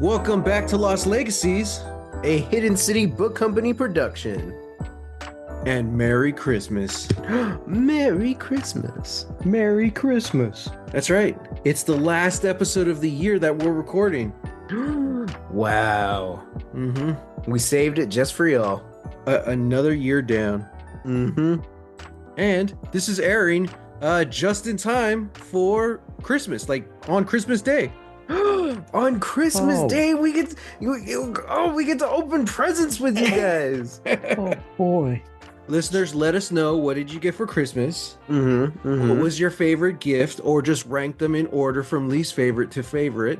Welcome back to Lost Legacies, A Hidden City Book Company production. and Merry Christmas. Merry Christmas. Merry Christmas. That's right. It's the last episode of the year that we're recording. Wow. Mm-hmm. We saved it just for y'all. Another year down. Mm-hmm. And this is airing just in time for Christmas, like on Christmas Day. On Christmas Oh. Day, we get we get to open presents with you guys. Oh boy. Listeners, let us know, what did you get for Christmas? Mm-hmm. What was your favorite gift? Or just rank them in order from least favorite to favorite.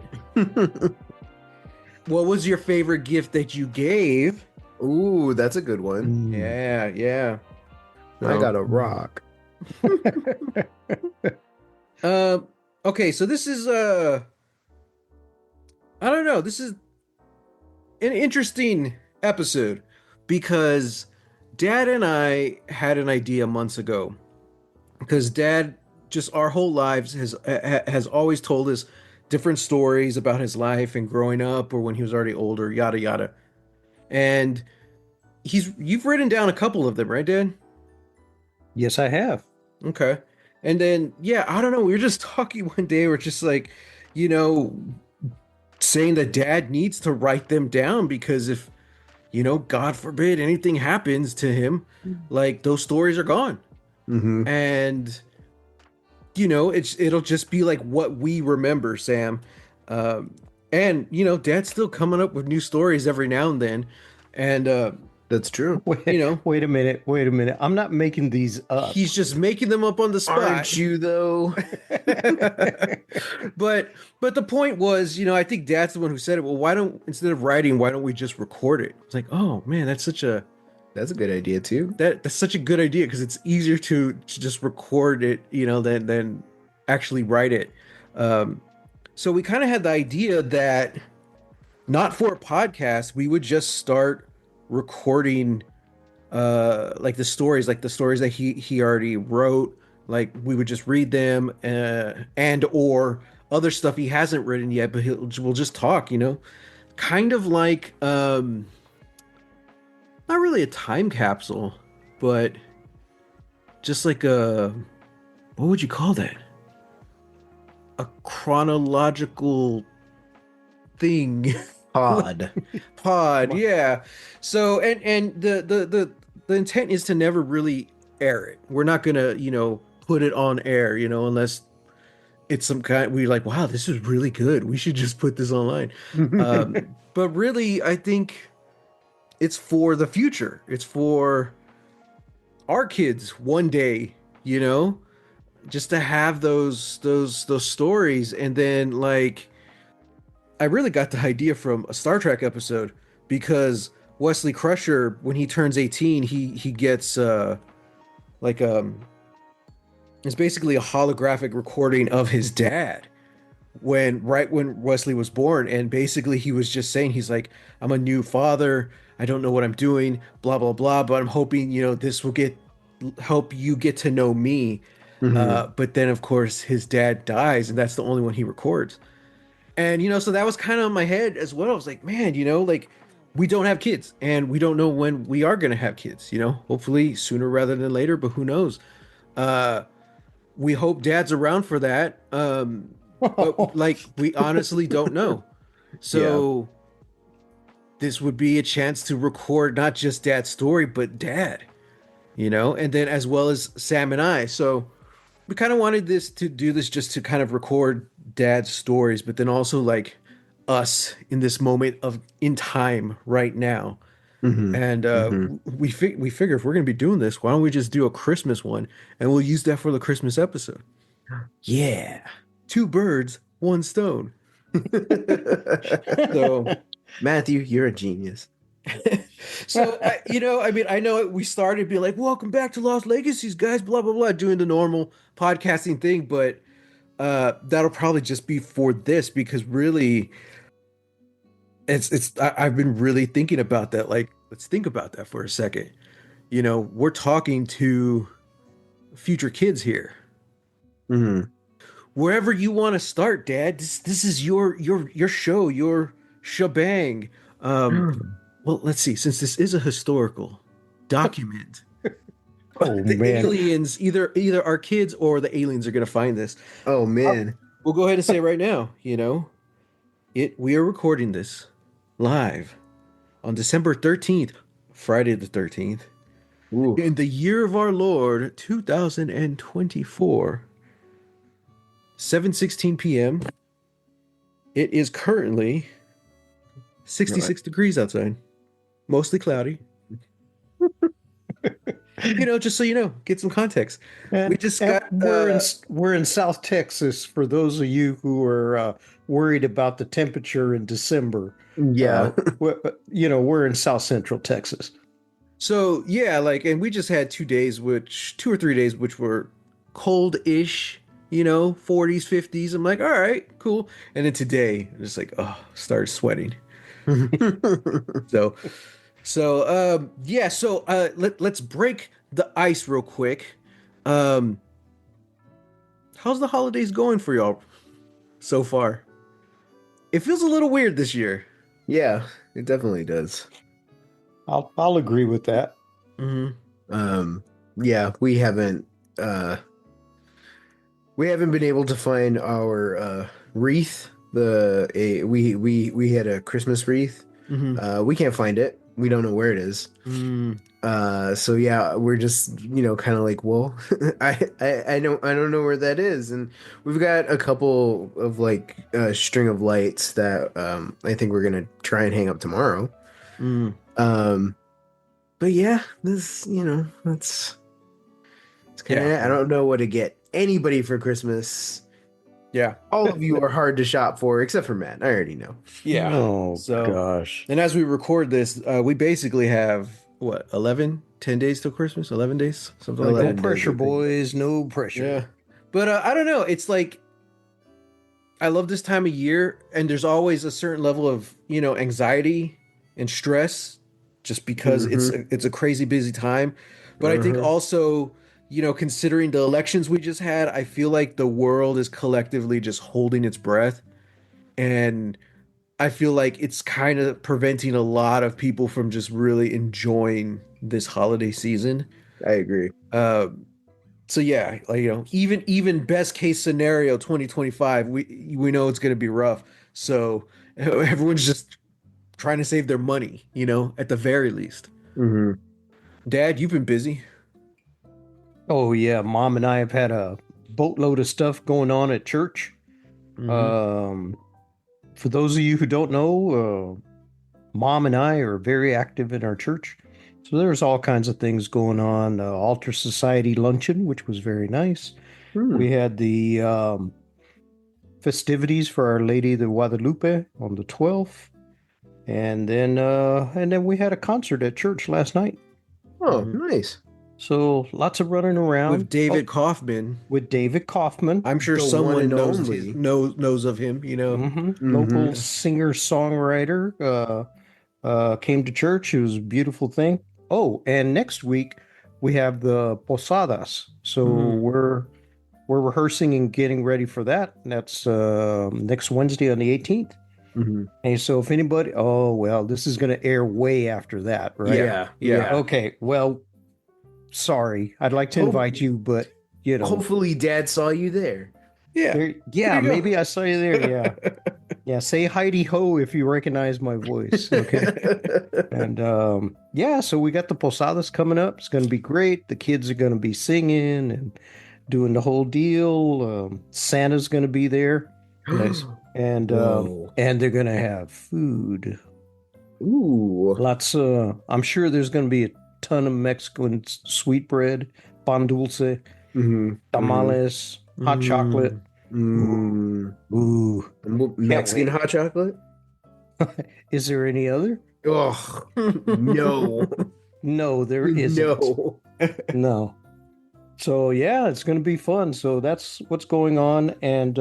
What was your favorite gift that you gave? Ooh, that's a good one. Yeah. I got a rock. Okay, so this is I don't know, this is an interesting episode because Dad and I had an idea months ago, because Dad just our whole lives has always told us different stories about his life and growing up or when he was already older, yada yada. And you've written down a couple of them, right, Dad? Yes, I have. Okay. And then, yeah, I don't know. We were just talking one day. We're just like, you know, saying that Dad needs to write them down because if, God forbid anything happens to him, like those stories are gone. Mm-hmm. And, it'll just be like what we remember, Sam. And, Dad's still coming up with new stories every now and then. And, That's true. Wait, know. wait a minute. I'm not making these up. he's just making them up on the spot. Aren't you though? but the point was, I think Dad's the one who said it. Well, instead of writing, why don't we just record it? It's like, oh man, that's a good idea too. that's such a good idea because it's easier to just record it, than actually write it. So we kind of had the idea that not for a podcast, we would just start recording like the stories that he already wrote. Like we would just read them and or other stuff he hasn't written yet, but we'll just talk, kind of like not really a time capsule, but just like what would you call that, a chronological thing. Pod, yeah. So and the intent is to never really air it. We're not gonna put it on air, unless it's some kind, we're like, wow, this is really good, we should just put this online. But really, I think it's for the future. It's for our kids one day, just to have those stories. And then, like, I really got the idea from a Star Trek episode because Wesley Crusher, when he turns 18, he gets it's basically a holographic recording of his dad right when Wesley was born. And basically he was just saying, he's like, I'm a new father, I don't know what I'm doing, blah blah blah, but I'm hoping this will help you get to know me. But then of course his dad dies, and that's the only one he records. And, so that was kind of in my head as well. I was like, man, like, we don't have kids and we don't know when we are going to have kids, hopefully sooner rather than later, but who knows? We hope Dad's around for that. But like, we honestly don't know. So this would be a chance to record not just Dad's story, but Dad, and then as well as Sam and I. So we kind of wanted to do this just to kind of record Dad's stories, but then also like us in this moment in time right now. And we figure if we're gonna be doing this, why don't we just do a Christmas one, and we'll use that for the Christmas episode. Yeah. Two birds, one stone. So Matthew, you're a genius. So I know we started be like, welcome back to Lost Legacies, guys, blah blah blah, doing the normal podcasting thing, but that'll probably just be for this, because really I've been really thinking about that. Like, let's think about that for a second. We're talking to future kids here. Wherever you want to start, Dad, this is your show, your shebang. Well, let's see. Since this is a historical document, Oh the man. aliens, either our kids or the aliens are gonna find this. Oh man. We'll go ahead and say right now, we are recording this live on December 13th, Friday the 13th, Ooh. in the year of our Lord 2024, 7:16 p.m. It is currently 66 degrees outside, mostly cloudy. Just so you know, get some context. We just got We're in South Texas. For those of you who are worried about the temperature in December, Yeah. we're in South Central Texas. so yeah, like, and we just had 2 days, 2 or 3 days, which were cold-ish, 40s, 50s. I'm like, all right, cool. And then today, I'm just like, oh, started sweating. So, yeah. So, let's break the ice real quick. Um, how's the holidays going for y'all so far? It feels a little weird this year. Yeah, it definitely does. I'll agree with that. Hmm. Yeah, we haven't been able to find our wreath. We had a Christmas wreath. Hmm. We can't find it. We don't know where it is. Mm. So yeah, we're just kind of like, well, I don't know where that is, and we've got a couple of like string of lights that I think we're gonna try and hang up tomorrow. Mm. Um, but yeah, this that's it's kind of Yeah. I don't know what to get anybody for Christmas. Yeah. All of you are hard to shop for, except for Matt. I already know. Yeah. Oh So, gosh. and as we record this, we basically have what, 11, 10 days till Christmas, 11 days, something like 11 that. days, Pressure, I think. boys. No pressure. Yeah. But I don't know. It's like, I love this time of year, and there's always a certain level of, anxiety and stress just because it's a crazy busy time. But I think Uh-huh. also, considering the elections we just had, I feel like the world is collectively just holding its breath. And I feel like it's kind of preventing a lot of people from just really enjoying this holiday season. I agree. Um, so yeah, like, even best case scenario 2025, we know it's going to be rough. So everyone's just trying to save their money, at the very least. Hmm. Dad, you've been busy. Oh yeah, Mom and I have had a boatload of stuff going on at church. Hmm. Um, for those of you who don't know, Mom and I are very active in our church. So there's all kinds of things going on. Altar Society luncheon, which was very nice. Hmm. We had the festivities for Our Lady of Guadalupe on the 12th. And then we had a concert at church last night. Oh, Hmm. nice. So lots of running around. With David Oh, Kaufman. with David Kaufman. I'm sure The one someone and knows only. knows of him. Local Hmm. singer-songwriter came to church. It was a beautiful thing. Oh, and next week we have the Posadas. So Mhm. we're rehearsing and getting ready for that. That's next Wednesday on the 18th. Hmm. And so if anybody, oh well, this is going to air way after that, right? Yeah, yeah. Okay. Well, sorry. I'd like to Hope- invite you, but Hopefully, Dad saw you there. Yeah. there, yeah, you go. maybe I saw you there. Yeah. Yeah, say Heidi Ho if you recognize my voice. Okay. And yeah, so we got the Posadas coming up. It's going to be great. The kids are going to be singing and doing the whole deal. Santa's going to be there. Nice. And Whoa. and they're going to have food. Ooh. Lots I'm sure there's going to be a ton of Mexican sweetbread, pan dulce, Hmm. tamales, hot chocolate. Mm. Ooh. Mexican wait. hot chocolate? Is there any other? Oh, no. No, there isn't. No. No. So yeah, it's going to be fun. So that's what's going on. And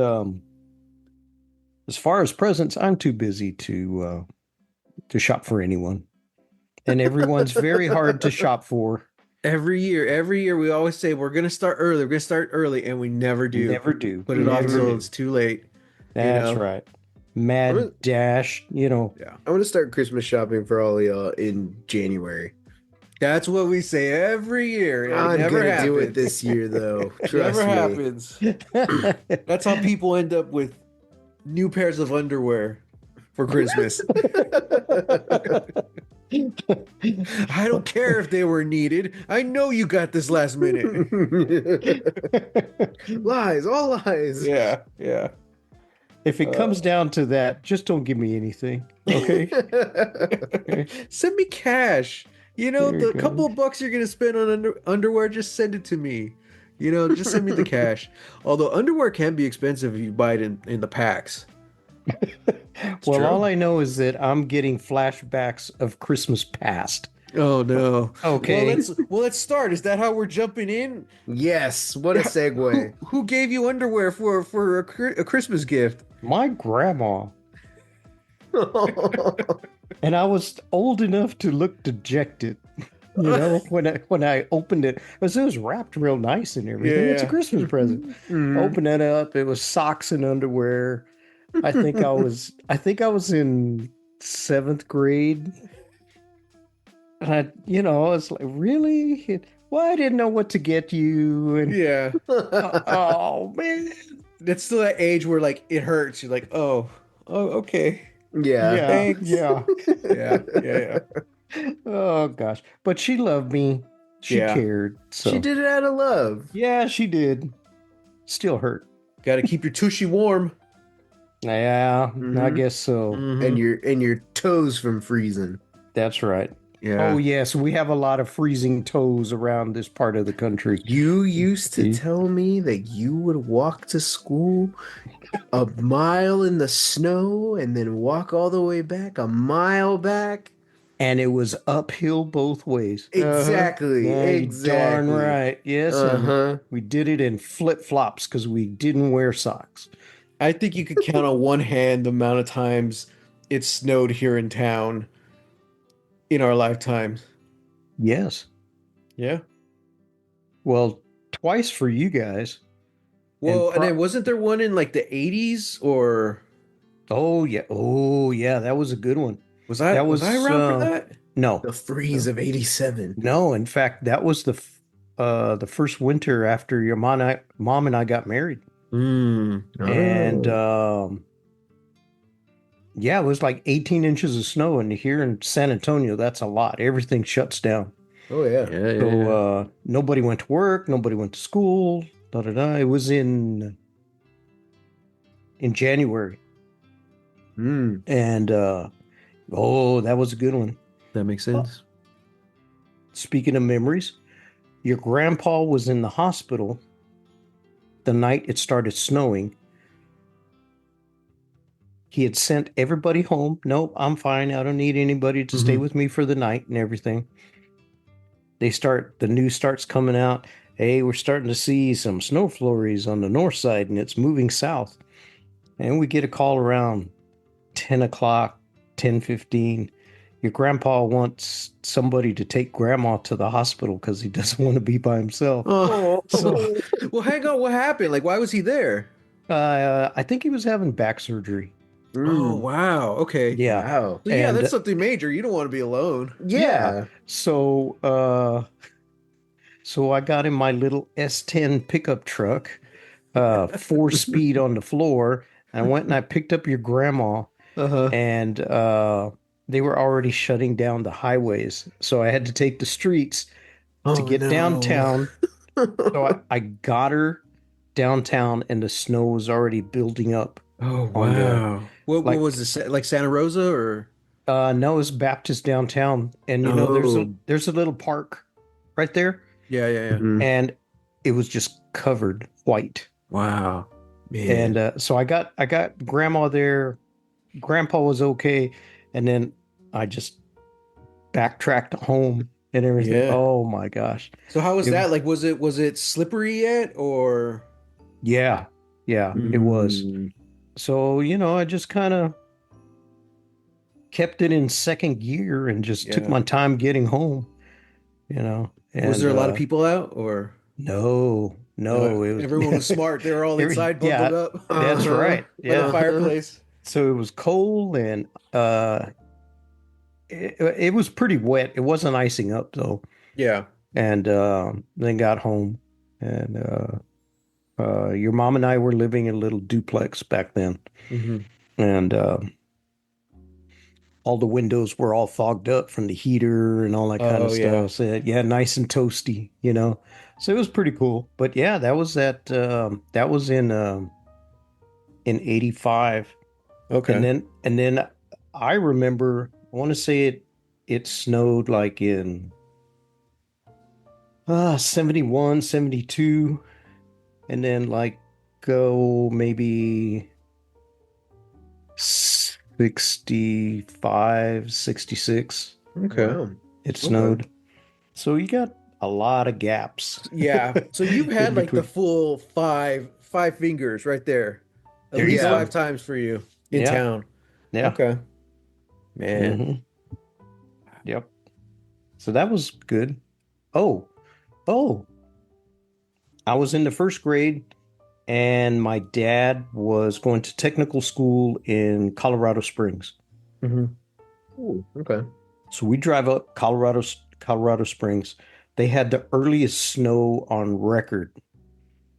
as far as presents, I'm too busy to shop for anyone, and everyone's very hard to shop for. Every year, we always say we're gonna start early. And we never do. Never do. Put it off Never until do. it's too late. That's right. I'm mad gonna, dash, Yeah. I'm gonna start Christmas shopping for all of y'all in January. That's what we say every year, and it I'm never gonna do it happens. this year, though. Never Trust me. happens. That's how people end up with new pairs of underwear for Christmas. I don't care if they were needed. I know you got this last minute. Lies, all lies. Yeah, yeah. If it Uh, comes down to that, just don't give me anything. Okay. Okay. Send me cash. You know, There you the couple go. of bucks you're gonna spend on underwear, just send it to me. You know, just send me the cash. Although underwear can be expensive if you buy it in the packs. It's Well, all true. I know is that I'm getting flashbacks of Christmas past. Oh no. Well, Okay. let's start. Is that how we're jumping in? Yes, what a Who segue. who gave you underwear for a Christmas gift? My grandma. And I was old enough to look dejected, when I opened it, because it was wrapped real nice and everything. It's a Yeah. Christmas present. Mhm. Open that up, it was socks and underwear. I think I was in seventh grade. And I was like, really? Well, I didn't know what to get you. And Yeah. oh man. That's still that age where like it hurts. You're like, oh, okay. Yeah. Yeah, Thanks. yeah. Yeah, yeah, Oh gosh. But she loved me. She yeah. cared. She So did it out of love. yeah, she did. Still hurt. Got to keep your tushy warm. Yeah, I Mhm. guess so. And Mhm. your toes from freezing. That's right. Oh Yeah. yes, we have a lot of freezing toes around this part of the country. You used to See? tell me that you would walk to school a mile in the snow and then walk all the way back a mile back. And it was uphill both ways. Uh-huh. Exactly. Yeah, you darn Exactly. right. Yes, and Uh-huh. we did it in flip-flops because we didn't wear socks. I think you could count on one hand the amount of times it snowed here in town in our lifetimes. Yes. Yeah. Well, twice for you guys. And Well, and then wasn't there one in like the 80s or oh yeah. Oh yeah, that was a good one. That was I was around for that? no. The freeze No. of 87. No, in fact, that was the first winter after your mom and I got married. Mm. And Oh. yeah, it was like 18 inches of snow, and here in San Antonio, that's a lot. Everything shuts down. Oh yeah. Yeah, yeah, So yeah. nobody went to work, nobody went to school. Da, da, da. It was in January. Mm. And oh, that was a good one. That makes sense. Speaking of memories, your grandpa was in the hospital the night it started snowing. He had sent everybody home. Nope, I'm fine. I don't need anybody to stay Mhm. with me for the night and everything. The news starts coming out. Hey, we're starting to see some snow flurries on the north side and it's moving south. And we get a call around 10 o'clock, 10:15. Your grandpa wants somebody to take grandma to the hospital because he doesn't want to be by himself. Oh, So well, hang on. What happened? Like, why was he there? I think he was having back surgery. Oh, Mm. wow. Okay. Yeah. Wow. So yeah, And that's something major. You don't want to be alone. Yeah. So I got in my little S10 pickup truck, 4 speed on the floor. I went and I picked up your grandma, Uh-huh. and they were already shutting down the highways. So I had to take the streets to Oh get no. downtown. So I got her downtown, and the snow was already building up Oh on the wow. What like. was this? Like Santa Rosa or? No, it's Baptist downtown, and Oh. there's a little park right there, Yeah, yeah, yeah. Mhm. and it was just covered white. Wow. Man. And so I got grandma there. Grandpa was okay, and then I just backtracked home and everything. Yeah. Oh my gosh. So how was It- that? Like, was it slippery yet or? Yeah, it was. Mm. So, I just kind of kept it in second gear and just took Yeah. my time getting home, Was there a and lot of people out or? no, it was Everyone was smart. They were all inside yeah, bundled up that's Uh-huh. right. by the Yeah. fireplace. So it was cold and it was pretty wet. It wasn't icing up though. Yeah. And then got home and your mom and I were living in a little duplex back then. Hmm. And all the windows were all fogged up from the heater and all that kind of Oh yeah. stuff. So yeah, nice and toasty, you know. So it was pretty cool. But yeah, that was in 85. And Okay. then I remember I want to say it snowed like in 71, 72, and then like go maybe 65, 66. Okay. Wow. It Okay. snowed. So you got a lot of gaps Yeah. So you've in had like the between. full five fingers right there. At There you least go. Yeah. 5 times for you in Yeah. town. Yeah. Okay. Man. Hmm. Yep. So that was good. Oh, oh, I was in the first grade and my dad was going to technical school in Colorado Springs. Hmm. Ooh, okay. So we drive up Colorado Springs. They had the earliest snow on record.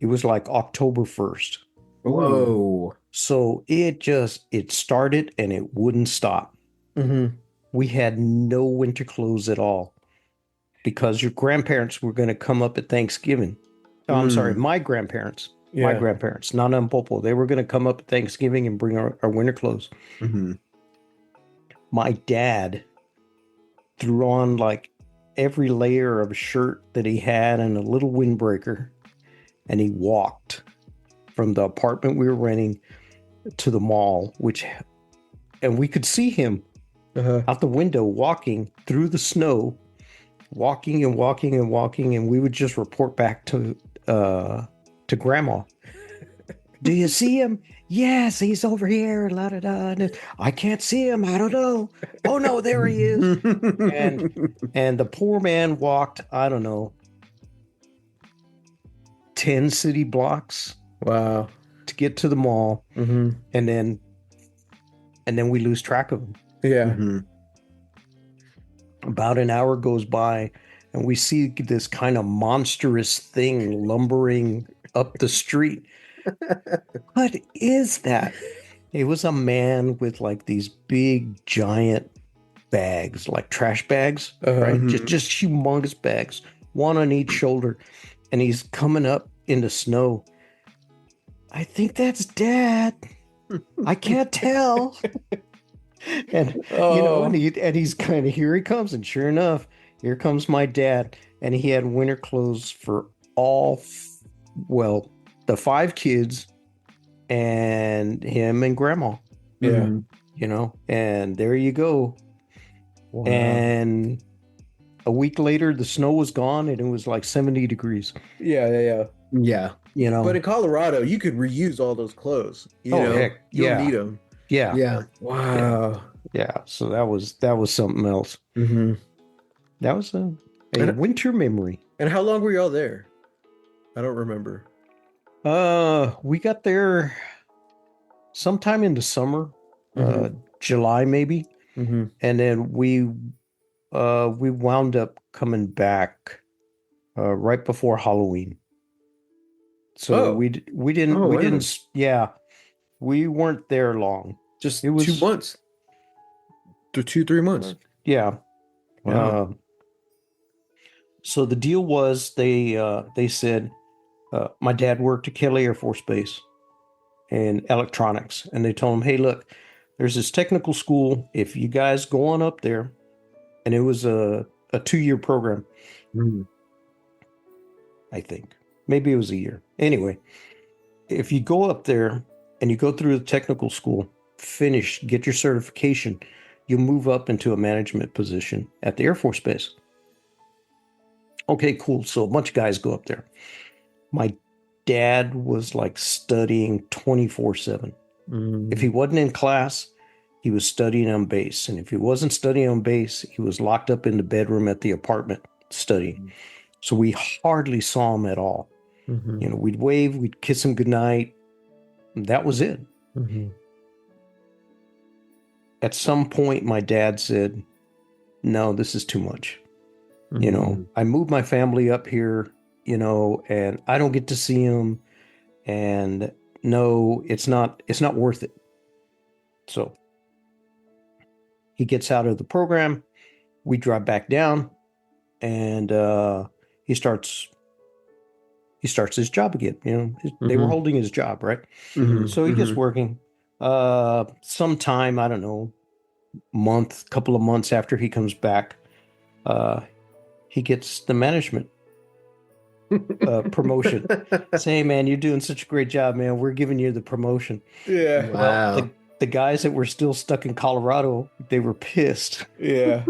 It was like October 1st. Ooh. Whoa. So it started and it wouldn't stop. Hmm. We had no winter clothes at all because your grandparents were going to come up at Thanksgiving. Oh, I'm sorry, Mm. my Yeah. grandparents, not Popo. They were going to come up at Thanksgiving and bring our winter clothes. Hmm. My dad threw on like every layer of shirt that he had and a little windbreaker, and he walked from the apartment we were renting to the mall, and we could see him Uh-huh. out the window walking through the snow, walking and walking and walking, and we would just report back to grandma. Do you see him? Yes, he's over here. La, da, da. I can't see him. I don't know. Oh no, there he is. And and the poor man walked, I don't know, 10 city blocks Wow. to get to the mall, Hmm. and then we lose track of him. Yeah. Hmm. About an hour goes by, and we see this kind of monstrous thing lumbering up the street. What is that? It was a man with like these big giant bags, like trash bags, Uh-huh. right? Just Hmm. just humongous bags, one on each shoulder, and he's coming up in the snow. I think that's Dad. I can't tell. And and Oh. he's kind of, here he comes, and sure enough, here comes my dad, and he had winter clothes for well, the 5 kids and him and grandma, Yeah. Hmm. and there you go. Wow. And a week later, the snow was gone and it was like 70 degrees, Yeah, yeah, yeah. Yeah. you But know. in Colorado, you could reuse all those clothes. Oh, heck, You don't yeah, need them. yeah, Yeah. yeah, Wow. yeah. So that was something else. Hmm. That was a And winter memory. and how long were y'all there? I don't remember. We got there sometime in the summer, Hmm. July maybe, Hmm. and then we wound up coming back right before Halloween. So Oh, Oh, we wow. didn't yeah, we weren't there long. just It 2 was months to 2, 3 months. yeah. Wow. Uh, so the deal was they said my dad worked at Kelly Air Force Base in electronics, and they told him, hey, look, there's this technical school. If you guys go on up there, and it was a 2-year program, Mm. I think. Maybe it was a year. Anyway, if you go up there and you go through the technical school, finish, get your certification, you'll move up into a management position at the Air Force Base. Okay, cool. So a bunch of guys go up there. My dad was like studying 24/7. If he Mm. wasn't in class, he was studying on base. And if he wasn't studying on base, he was locked up in the bedroom at the apartment studying. So we hardly saw him at all. Hmm. We'd wave, we'd kiss him goodnight. That was it. Hmm. at some point, my dad said, no, this is too much. Mhm. I moved my family up here, and I don't get to see them. And no, it's not worth it. So he gets out of the program. We drive back down, and he starts he starts his job again. They were Mhm. holding his job, right? Mhm. So he gets Mhm. working. Sometime, I don't know, couple of months after he comes back, uh, he gets the management promotion. Say, hey, man, you're doing such a great job, man. We're giving you the promotion. Yeah. Well, Wow. the guys that were still stuck in Colorado, they were pissed. Yeah.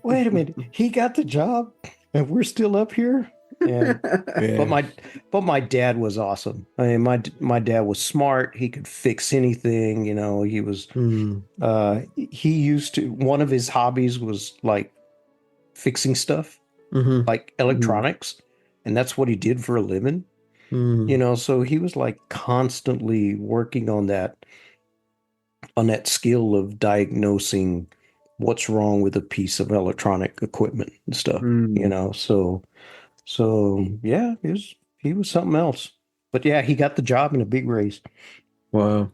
Wait a minute, he got the job, and we're still up here. And but Yeah. my dad was awesome. I mean, my dad was smart. He could fix anything. He was Mm. he used to one of his hobbies was like fixing stuff, Mhm. like electronics, and that's what he did for a living. Mm. So he was like constantly working on that skill of diagnosing what's wrong with a piece of electronic equipment and stuff. Mm. So yeah, he was something else. But yeah, he got the job in a big race. Wow.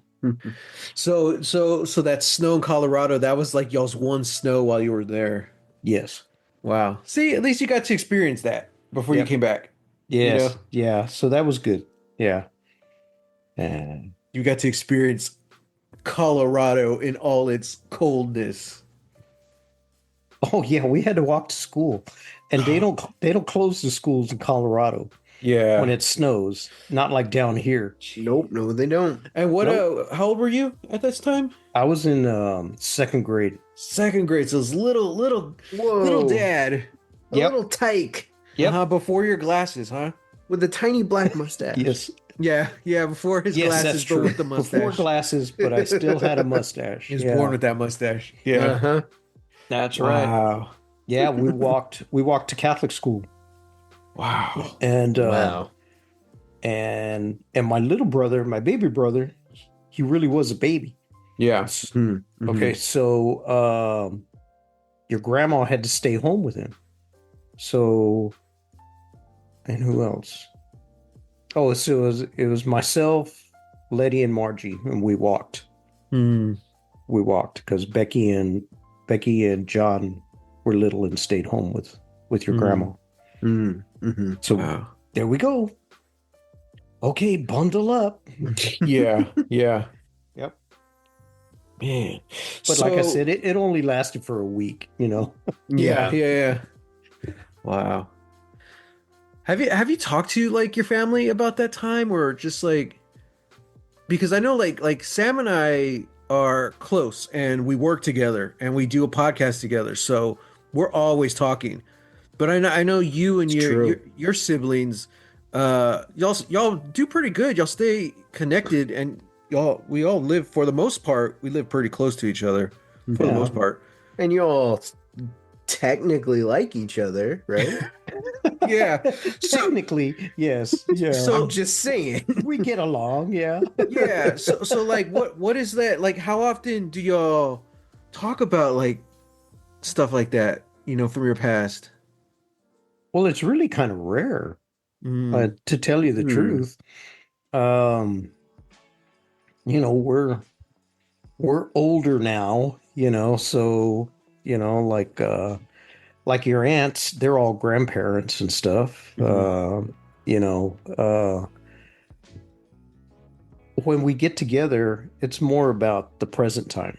So that snow in Colorado, that was like y'all's one snow while you were there. Yes. Wow. See, at least you got to experience that before you Yep. came back. You know, Yes. Yeah. So that was good. Yeah. And you got to experience Colorado in all its coldness. oh yeah, we had to walk to school, and they don't close the schools in Colorado when Yeah. it snows. Not like down here. Nope. No, they don't. And what Nope. how old were you at this time? I was in second grade. Second grade. So it's little Whoa. dad. A Yep. little tyke Yep. Uh-huh, before your glasses, huh? with a tiny black mustache. Yes. Yeah, yeah, before his Yes, glasses, that's but true. with the Before mustache. glasses, but I still had a mustache. He was Yeah. born with that mustache. Yeah. Uh-huh. That's right. Wow. Yeah, we walked to Catholic school, Wow. and Wow. and my little brother, my baby brother, he really was a baby. Yeah. Mhm. Okay, so your grandma had to stay home with him. So, and who else? Oh, so it was myself, Letty, and Margie, and we walked. Mhm. We walked because Becky and John were little and stayed home with your Mm. grandma. Mhm. Mhm. So Wow. there we go. Okay, bundle up. Yeah. Yeah. Yep. Man. But like I said, it only lasted for a week, Yeah, Yeah. yeah, yeah. Wow. Have you talked to like your family about that time or just like because I know like Sam and I are close and we work together and we do a podcast together. So we're always talking. But I know you and It's your true. your siblings y'all do pretty good. Y'all stay connected and we all live for the most part, we live pretty close to each other for the Yeah. most part. And you all technically like each other, right? Yeah. So Technically, yes. Yeah. So- I'm just saying. we get along, yeah. yeah, so like what is that? Like how often do y'all talk about like stuff like that, from your past? Well, it's really kind of rare, Mm. to tell you the Hmm. truth. Um, we're older now, so like your aunts, they're all grandparents and stuff. You know, uh, when we get together, it's more about the present time.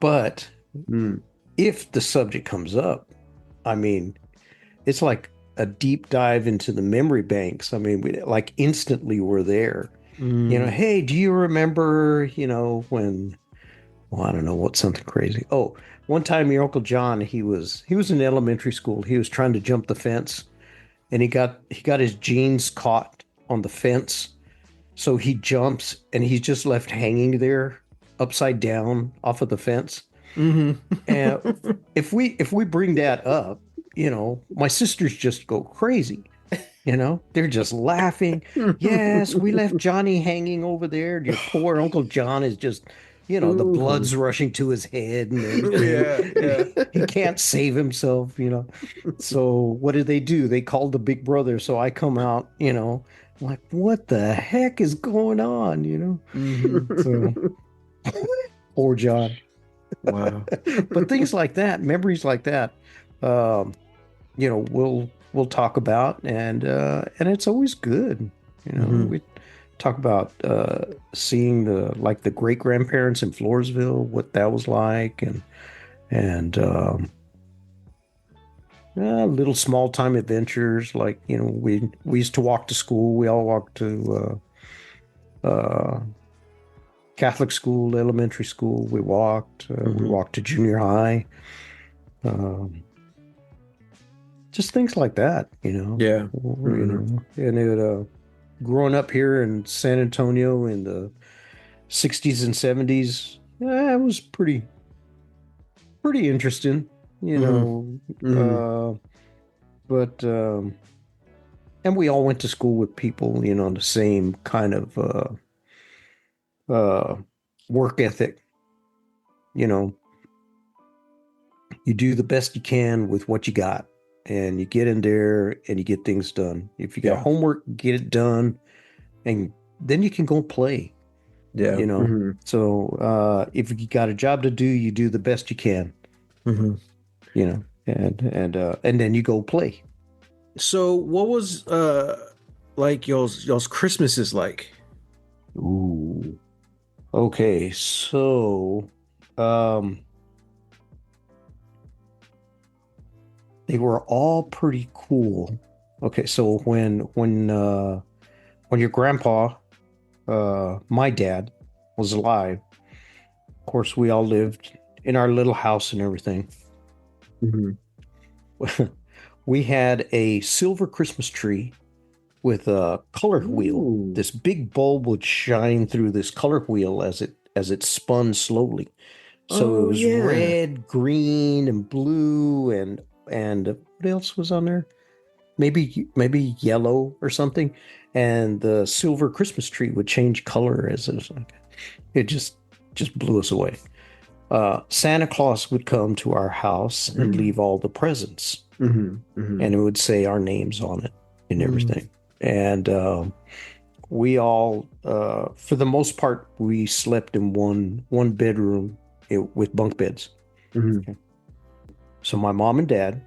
But Mm. if the subject comes up, I mean, it's like a deep dive into the memory banks. I mean, we like instantly we're there. Mm. Hey, do you remember, when, well, I don't know, what's something crazy. Oh, one time your Uncle John, he was in elementary school. He was trying to jump the fence and he got his jeans caught on the fence. So he jumps and he's just left hanging there upside down off of the fence. Hmm. And if we bring that up, my sisters just go crazy. They're just laughing. Yes, we left Johnny hanging over there. Your poor Uncle John is just the Ooh. blood's rushing to his head and everything. Yeah, yeah. He can't save himself. So what do? They called the big brother. So I come out, I'm like, what the heck is going on? Hmm. So poor John. Wow. But things like that, memories like that, um, we'll talk about, and it's always good. Hmm. We talk about seeing the great grandparents in Floresville, what that was like, and little small time adventures like we used to walk to school. We all walked to Catholic school, elementary school. We walked. We Hmm. walked to junior high. Um, just things like that. Yeah. Hmm. And growing up here in San Antonio in the 60s and 70s, it was pretty interesting. You Hmm. know, Hmm. uh, but and we all went to school with people, the same kind of uh, work ethic. You know, you do the best you can with what you got, and you get in there and you get things done. If you got Yeah. homework, get it done, and then you can go play. Yeah. You know, Hmm. so if you got a job to do, you do the best you can. Hmm. And then you go play. So what was like y'all's Christmases like? Ooh. Okay, so um they were all pretty cool. Okay, so when your grandpa, my dad, was alive, of course we all lived in our little house and everything. Hmm. We had a silver Christmas tree with a color wheel. Ooh. This big bulb would shine through this color wheel as it spun slowly. So it Oh was yeah. red, green, and blue, and what else was on there? Maybe yellow or something. And the silver Christmas tree would change color as it was like it just blew us away. Santa Claus would come to our house and leave all the presents, Hmm. Hmm. and it would say our names on it and Hmm. everything. And we all, for the most part, we slept in one bedroom with bunk beds. Hmm. Okay. So my mom and dad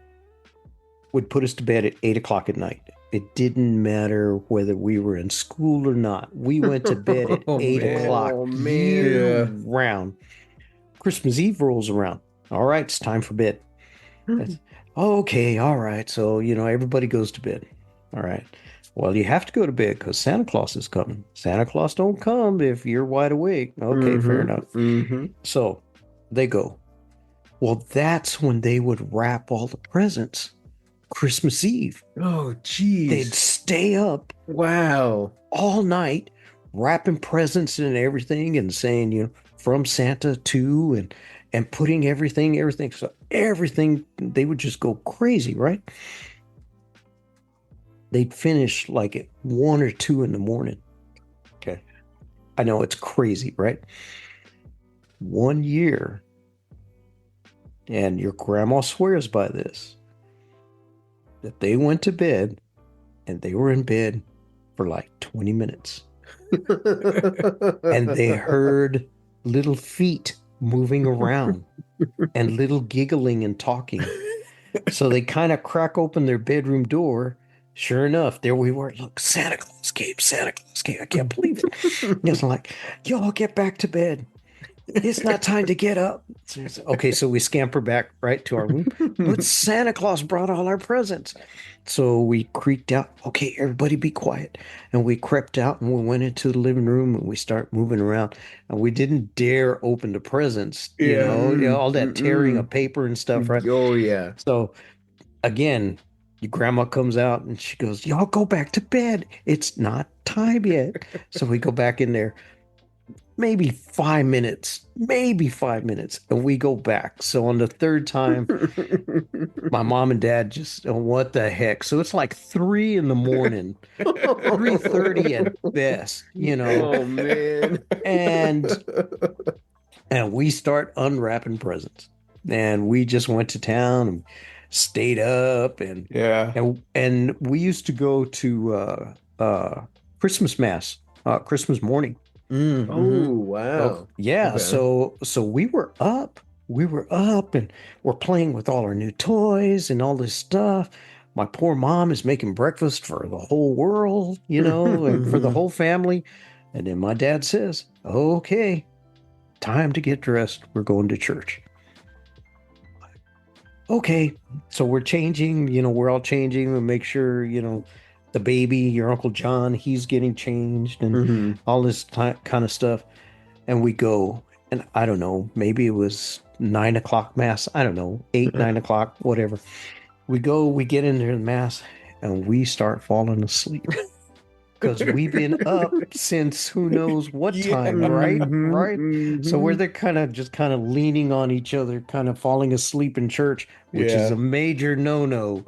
would put us to bed at 8 o'clock at night. It didn't matter whether we were in school or not. We went to bed at Oh eight man. o'clock Oh man. year Yeah. round. Christmas Eve rolls around. All right, it's time for bed. That's okay. All right. So, everybody goes to bed. All right. Well, you have to go to bed because Santa Claus is coming. Santa Claus don't come if you're wide awake. Okay, fair Hmm. enough. Hmm. So they go. Well, that's when they would wrap all the presents. Christmas Eve. Oh They'd geez. stay up Wow. all night wrapping presents and everything and saying, from Santa to and putting everything. So everything, they would just go crazy, right? They'd finish like at 1 or 2 in the morning. Okay. I know it's crazy, right? One year, and your grandma swears by this, that they went to bed and they were in bed for like 20 minutes and they heard little feet moving around and little giggling and talking. So they kind of crack open their bedroom door. Sure enough, there we were. Look, Santa Claus came. Santa Claus came. I can't believe it. And it's like, y'all get back to bed. It's not time to get up. Okay, so we scamper back right to our room. But Santa Claus brought all our presents. So we creaked out. Okay, everybody be quiet. And we crept out and we went into the living room and we start moving around. And we didn't dare open the presents, Yeah. all that tearing of Mm-mm. paper and stuff, right? Oh yeah. So again, your grandma comes out and she goes, y'all go back to bed. It's not time yet. So we go back in there maybe 5 minutes, and we go back. So on the third time, my mom and dad just, oh, what the heck? So it's like 3 in the morning, 3:30 at best, Oh man. and and we start unwrapping presents. And we just went to town and stayed up Yeah. and we used to go to Christmas mass, Christmas morning. Oh, Mm-hmm. Oh, wow. yeah. Okay. So we were up. We were up and we're playing with all our new toys and all this stuff. My poor mom is making breakfast for the whole world, and for the Mm-hmm. whole family. And then my dad says, "Okay, time to get dressed. We're going to church." Okay. So we're changing, we're all changing. We make sure, the baby, your Uncle John, he's getting changed and Hmm. all this kind of stuff. And we go, and I don't know, maybe it was 9 o'clock mass. I don't know, 8, 9 o'clock, whatever. We go, we get in there in mass, and we start falling asleep because we've been up since who knows what Yeah. time, right? Hmm. Right. So we're Hmm. there kind of leaning on each other, kind of falling asleep in church, which is Yeah. a major no-no,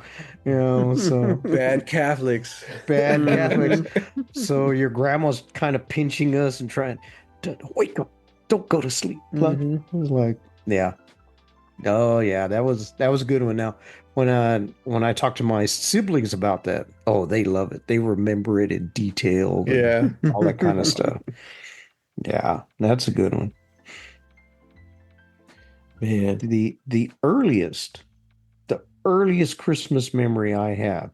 so Bad Catholics. bad Catholics. Hmm. So your grandma's kind of pinching us and trying to wake up, don't go to sleep. Like, Hmm. it was like, yeah. Oh yeah, that was a good one. Now, when I talk to my siblings about that, oh, they love it. They remember it in detail and Yeah. all that kind of stuff. Yeah, that's a good one. Man. The earliest Christmas memory I have,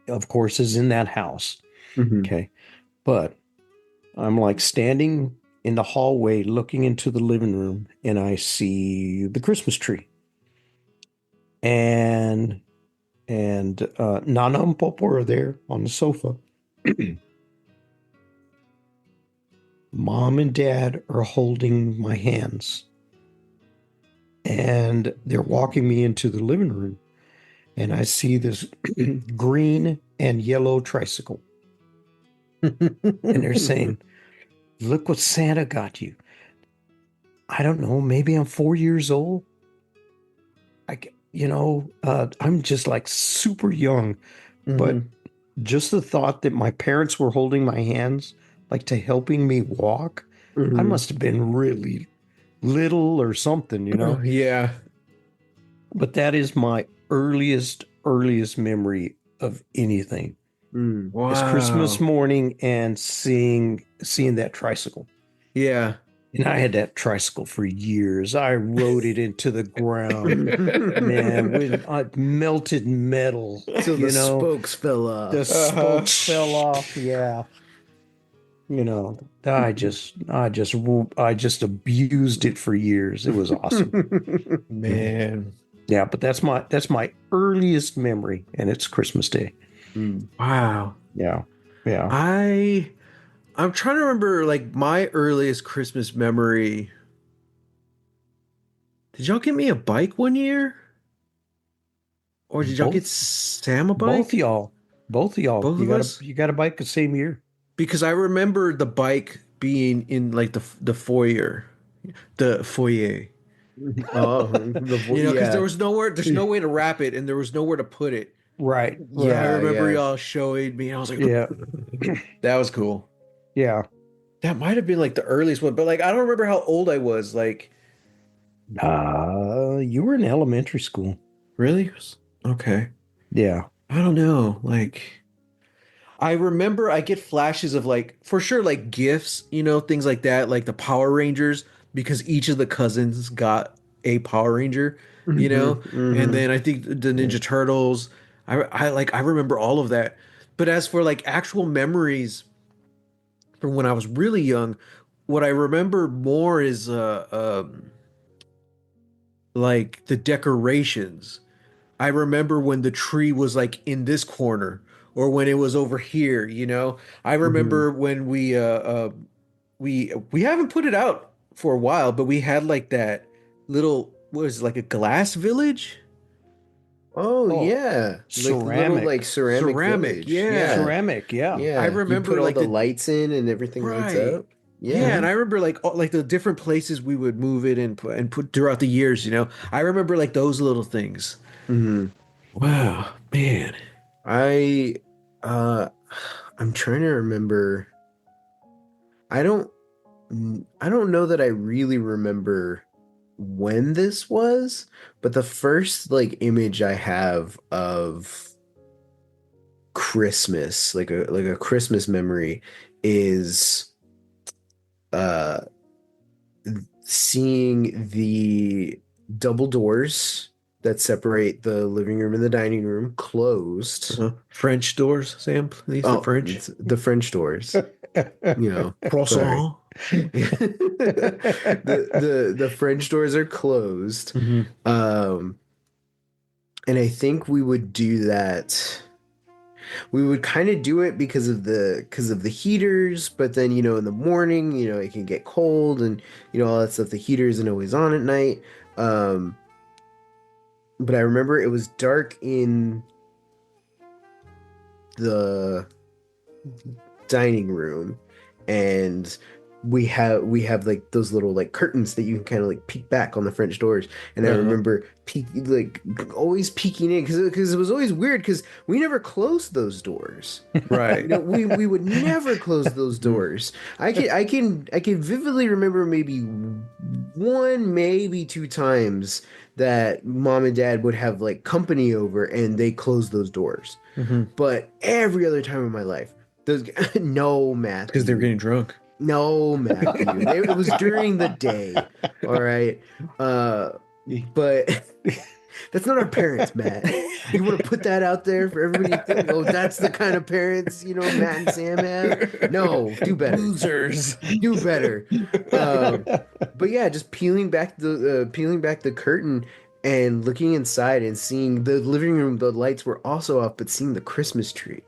of course, is in that house. Hmm. Okay. But I'm like standing in the hallway looking into the living room and I see the Christmas tree. And Nana and Popo are there on the sofa. Mom and Dad are holding my hands and they're walking me into the living room. And I see this green and yellow tricycle. And they're saying, "Look what Santa got you." I don't know, maybe I'm 4 years old. I'm just like super young, but Hmm. just the thought that my parents were holding my hands, like to helping me walk, I Hmm. must have been really little or something. Yeah. But that is my earliest memory of anything. Mm. It's Christmas Wow. morning and seeing that tricycle. Yeah. And I had that tricycle for years. I rode it into the ground. Man, when I melted metal, Till the you know, spokes fell the off. Uh-huh. spokes fell off. Yeah. I just abused it for years. It was awesome. Man. Yeah, but that's my earliest memory, and it's Christmas Day. Mm. Wow. Yeah. Yeah. I I'm trying to remember like my earliest Christmas memory. Did y'all get me a bike one year? Or did y'all get Both Sam a both bike? y'all. Both of y'all. Both You of got a us? you got a bike the same year. Because I remember the bike being in like the foyer. The foyer. Oh, Because yeah. there's no way to wrap it and there was nowhere to put it. Right, So I right. Yeah, remember yeah. y'all showing me, and I was like, Yeah. that was cool. Yeah. That might have been like the earliest one, but like I don't remember how old I was. Like, You were in elementary school. really? Okay. Yeah. I don't know. Like, I remember I get flashes of like, for sure, like gifts, things like that, like the Power Rangers, because each of the cousins got a Power Ranger, you Hmm. know? And Hmm. then I think the Yeah. Ninja Turtles, I remember all of that. But as for like actual memories from when I was really young, what I remember more is like the decorations. I remember when the tree was like in this corner or when it was over here. I Hmm. remember when we haven't put it out for a while, but we had like that little what is it, like a glass village? Oh, Oh, yeah. Like the little like ceramic. ceramic Ceramic, village. yeah. Yeah. Ceramic, yeah. I Yeah. You remember put all like the the lights in and everything lights right. up. Yeah, Yeah. and Hmm. I remember like like the different places we would move it and put throughout the years. I remember like those little things. Hmm. Wow, man. I uh I'm trying to remember. I don't. I don't know that I really remember when this was, but the first like image I have of Christmas, like a Christmas memory, is uh seeing the double doors that separate the living room and the dining room closed. French doors, Sam, please. The Oh, French it's the French doors, you know. Sorry. croissant. The French doors are closed. Hmm. Um, and I think we would do that. We would kind of do it because of the heaters, but then in the morning, it can get cold and all that stuff. The heater isn't always on at night. Um, but I remember it was dark in the dining room, and we have like those little like curtains that you can kind of like peek back on the French doors. And I Uh-huh. remember like always peeking in because it was always weird because we never closed those doors. Right. We would never close those Mhm. doors. I can vividly remember maybe one, maybe two times that mom and dad would have like company over and they closed those doors. Mhm. But every other time in my life, those no, Because they were Matthew. getting drunk. No, Matthew. It was during the day. All right. Uh, but that's not our parents, Matt. You want to put that out there for everybody to think, oh, that's the kind of parents, Matt and Sam have? No, do better. Losers. Do better. But yeah, just peeling back the curtain and looking inside and seeing the living room, the lights were also off, but seeing the Christmas tree.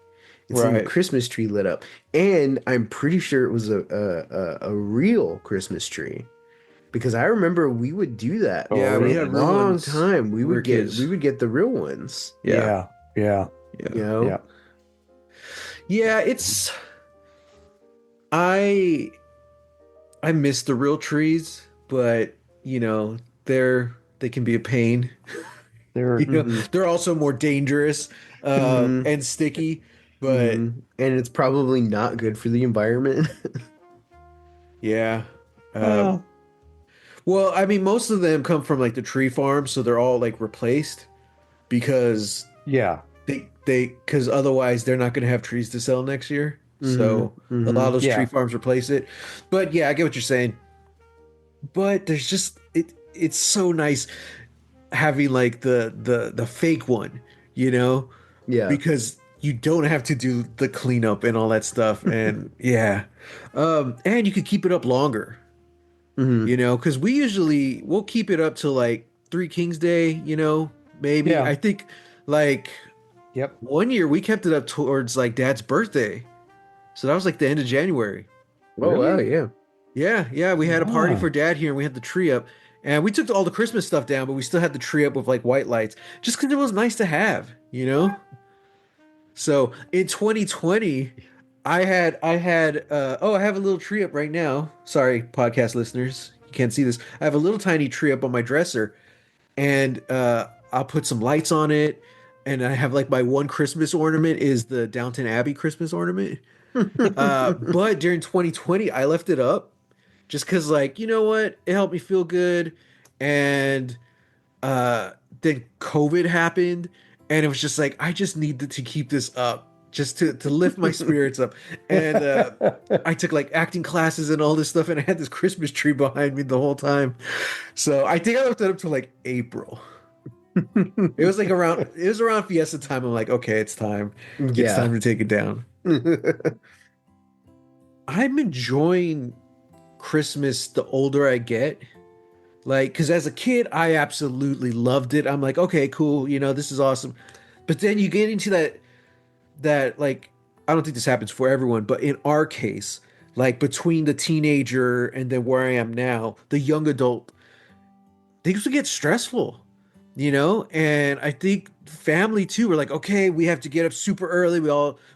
And seeing the Right. Christmas tree lit up. And I'm pretty sure it was a real Christmas tree because I remember we would do that Oh, Yeah, for we a had real really? long ones time. when we were We kids. would get the real ones, Yeah. Yeah, yeah, you Yeah. know? yeah. Yeah, it's I I miss the real trees, but they can be a pain. They're Hmm. They're also more dangerous Hmm. and sticky, but Hmm. And it's probably not good for the environment. yeah. Um well, well, I mean most of them come from like the tree farm, so they're all like replaced because yeah. because otherwise they're not going to have trees to sell next year. Hmm. So a lot of Hmm. those tree Yeah. farms replace it. But yeah, I get what you're saying. But there's just it's so nice having like the fake one, you know, Yeah. because you don't have to do the cleanup and all that stuff. And yeah. And you could keep it up longer, Hmm. because we'll keep it up to like Three Kings Day, maybe. Yeah. I think like Yep. one year we kept it up towards like Dad's birthday. So that was like the end of January. Oh wow, Really? yeah. Yeah, yeah, we had a party Ah. for Dad here and we had the tree up. And we took all the Christmas stuff down, but we still had the tree up with like white lights just because it was nice to have. So in 2020, I have a little tree up right now. Sorry, podcast listeners. You can't see this. I have a little tiny tree up on my dresser and I'll put some lights on it. And I have like my one Christmas ornament is the Downton Abbey Christmas ornament. But during 2020, I left it up just because, like, you know what? It helped me feel good. And uh, then COVID happened, and it was just like, I just needed to keep this up just to lift my spirits up. And I took like acting classes and all this stuff, and I had this Christmas tree behind me the whole time. So I think I left it up to like April. It was around Fiesta time. I'm like, okay, it's time. It's Yeah. time to take it down. I'm enjoying Christmas the older I get. Like, because as a kid, I absolutely loved it. I'm like, okay, cool, this is awesome. But then you get into that like, I don't think this happens for everyone, but in our case, like between the teenager and then where I am now, the young adult, things would get stressful. And I think family too, we're like, okay, we have to get up super early.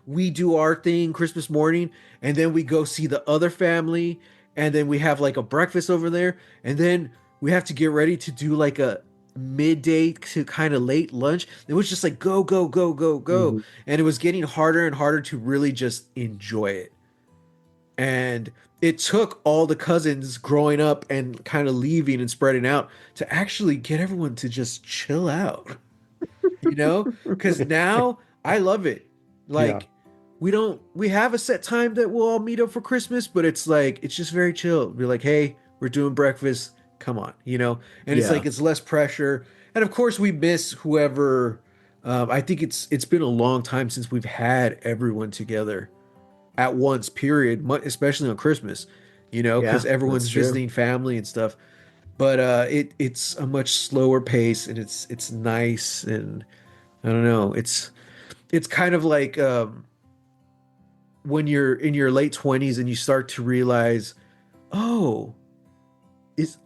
We do our thing Christmas morning, and then we go see the other family, and then we have like a breakfast over there, and then we have to get ready to do like a midday to kind of late lunch. It was just like go, go, go, go, go. Mhm. And it was getting harder and harder to really just enjoy it. And it took all the cousins growing up and kind of leaving and spreading out to actually get everyone to just chill out, you know? Because now I love it. Yeah. Like, we have a set time that we'll all meet up for Christmas, but it's like, it's just very chill. We're like, hey, we're doing breakfast. Come on, you know? And it's Yeah. like, it's less pressure. And of course, we miss whoever. I think it's been a long time since we've had everyone together at once, period, especially on Christmas, you know, because Yeah, that's everyone's true. visiting family and stuff. But it's a much slower pace and it's nice and I don't know, it's kind of like when you're in your late 20s and you start to realize, oh, is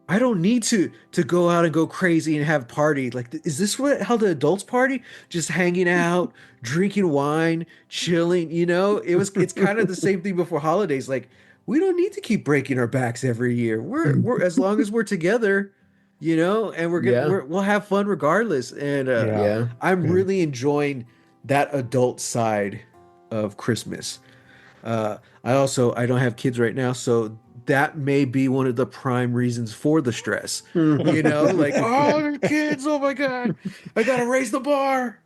I don't need to go out and go crazy and have party. Like, is this what how the adults party? Just hanging out, drinking wine, chilling. You know, it's kind of the same thing before holidays. Like, we don't need to keep breaking our backs every year. We're as long as we're together, you know, and Yeah. we'll have fun regardless. And Yeah. Yeah. I'm Yeah. really enjoying that adult side of Christmas. I don't have kids right now, so that may be one of the prime reasons for the stress. You know, like, oh, kids, oh my God, I gotta raise the bar.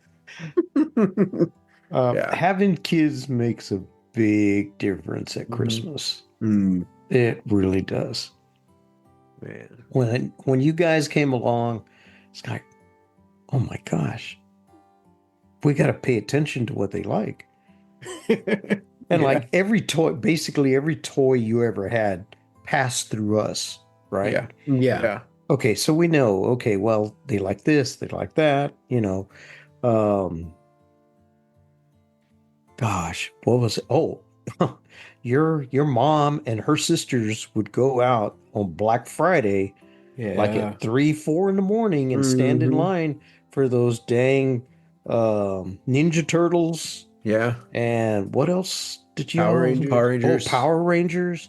Yeah. Having kids makes a big difference at Mhm. Christmas. Mm. It really does. Man. When you guys came along, it's like, oh my gosh, we got to pay attention to what they like. And Yeah. like every toy, basically every toy you ever had passed through us, right? Yeah. Yeah. Yeah. Okay, so we know, okay, well, they like this, they like that, you know. Um, gosh, what was it? Oh, your mom and her sisters would go out on Black Friday like Yeah. at 3, 4 in the morning and stand in Mhm. line for those dang Ninja Turtles. Yeah. And what else did you Power all? Rangers. Power Oh, Rangers. Power Rangers.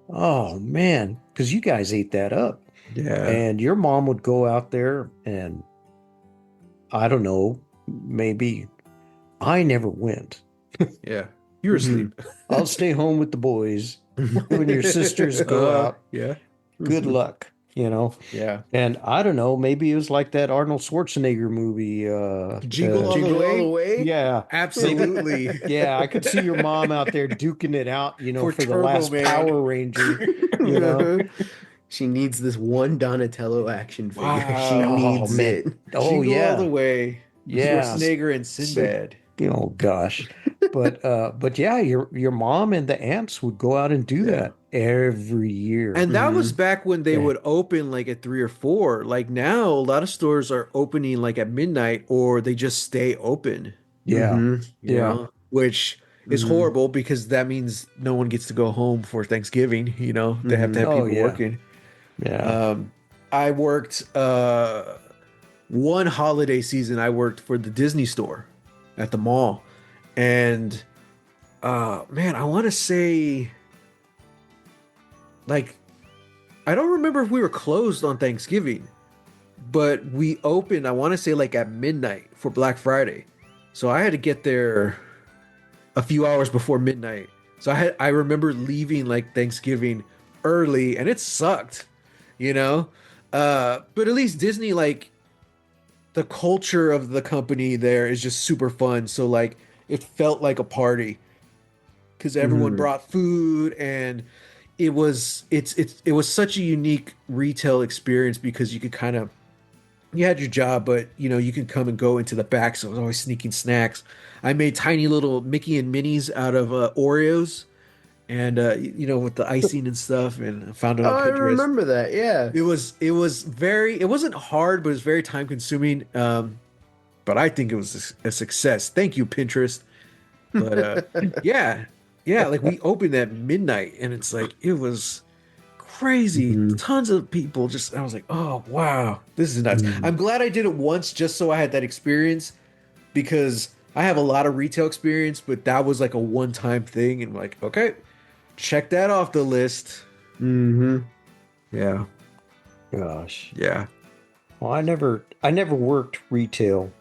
Oh man, because you guys ate that up. Yeah. And your mom would go out there and I don't know, maybe I never went. Yeah. You were Mhm. asleep. I'll stay home with the boys. You and your sisters go out. Yeah. Good luck, you know. Yeah. And I don't know, maybe it was like that Arnold Schwarzenegger movie. Jingle all the Jingle all the way. way. Yeah, maybe. Absolutely. Yeah, I could see your mom out there duking it out, you know, For for the Turbo last Man. Power Ranger, you know. She needs this one Donatello action figure. She Wow. Oh needs man. it. Oh Jingle all the yeah. way. Yeah. Schwarzenegger and Sinbad. Oh gosh. But yeah, your mom and the aunts would go out and do Yeah. that every year. And that was Mhm. back when they Yeah. would open like at 3 or 4. Like now, a lot of stores are opening like at midnight or they just stay open, Yeah. Mhm. you Yeah. know, which is Mhm. horrible because that means no one gets to go home for Thanksgiving, you know, they have to Mhm. have Oh people yeah. working. Yeah. I worked one holiday season, I worked for the Disney store at the mall. And man, I want to say like I don't remember if we were closed on Thanksgiving, but we opened, I want to say like at midnight for Black Friday. So I had to get there a few hours before midnight. So I remember leaving like Thanksgiving early and it sucked, you know? But at least Disney, like the culture of the company there is just super fun. So like it felt like a party because everyone Mhm. brought food and it was such a unique retail experience because you could kind of you had your job, but you know you could come and go into the back. So I was always sneaking snacks. I made tiny little Mickey and Minnies out of Oreos, and you know with the icing and stuff, and I found it Oh, on I Pinterest. remember that. Yeah. It was very it wasn't hard, but it was very time consuming. But I think it was a success. Thank you, Pinterest. But yeah, yeah, like we opened at midnight, and it's like it was crazy. Mhm. Tons of people just I was like, "Oh, wow. This is nuts." Mhm. I'm glad I did it once just so I had that experience because I have a lot of retail experience, but that was like a one-time thing and like, "Okay, check that off the list." Mhm. Yeah. Gosh. Yeah. Well, I never worked retail.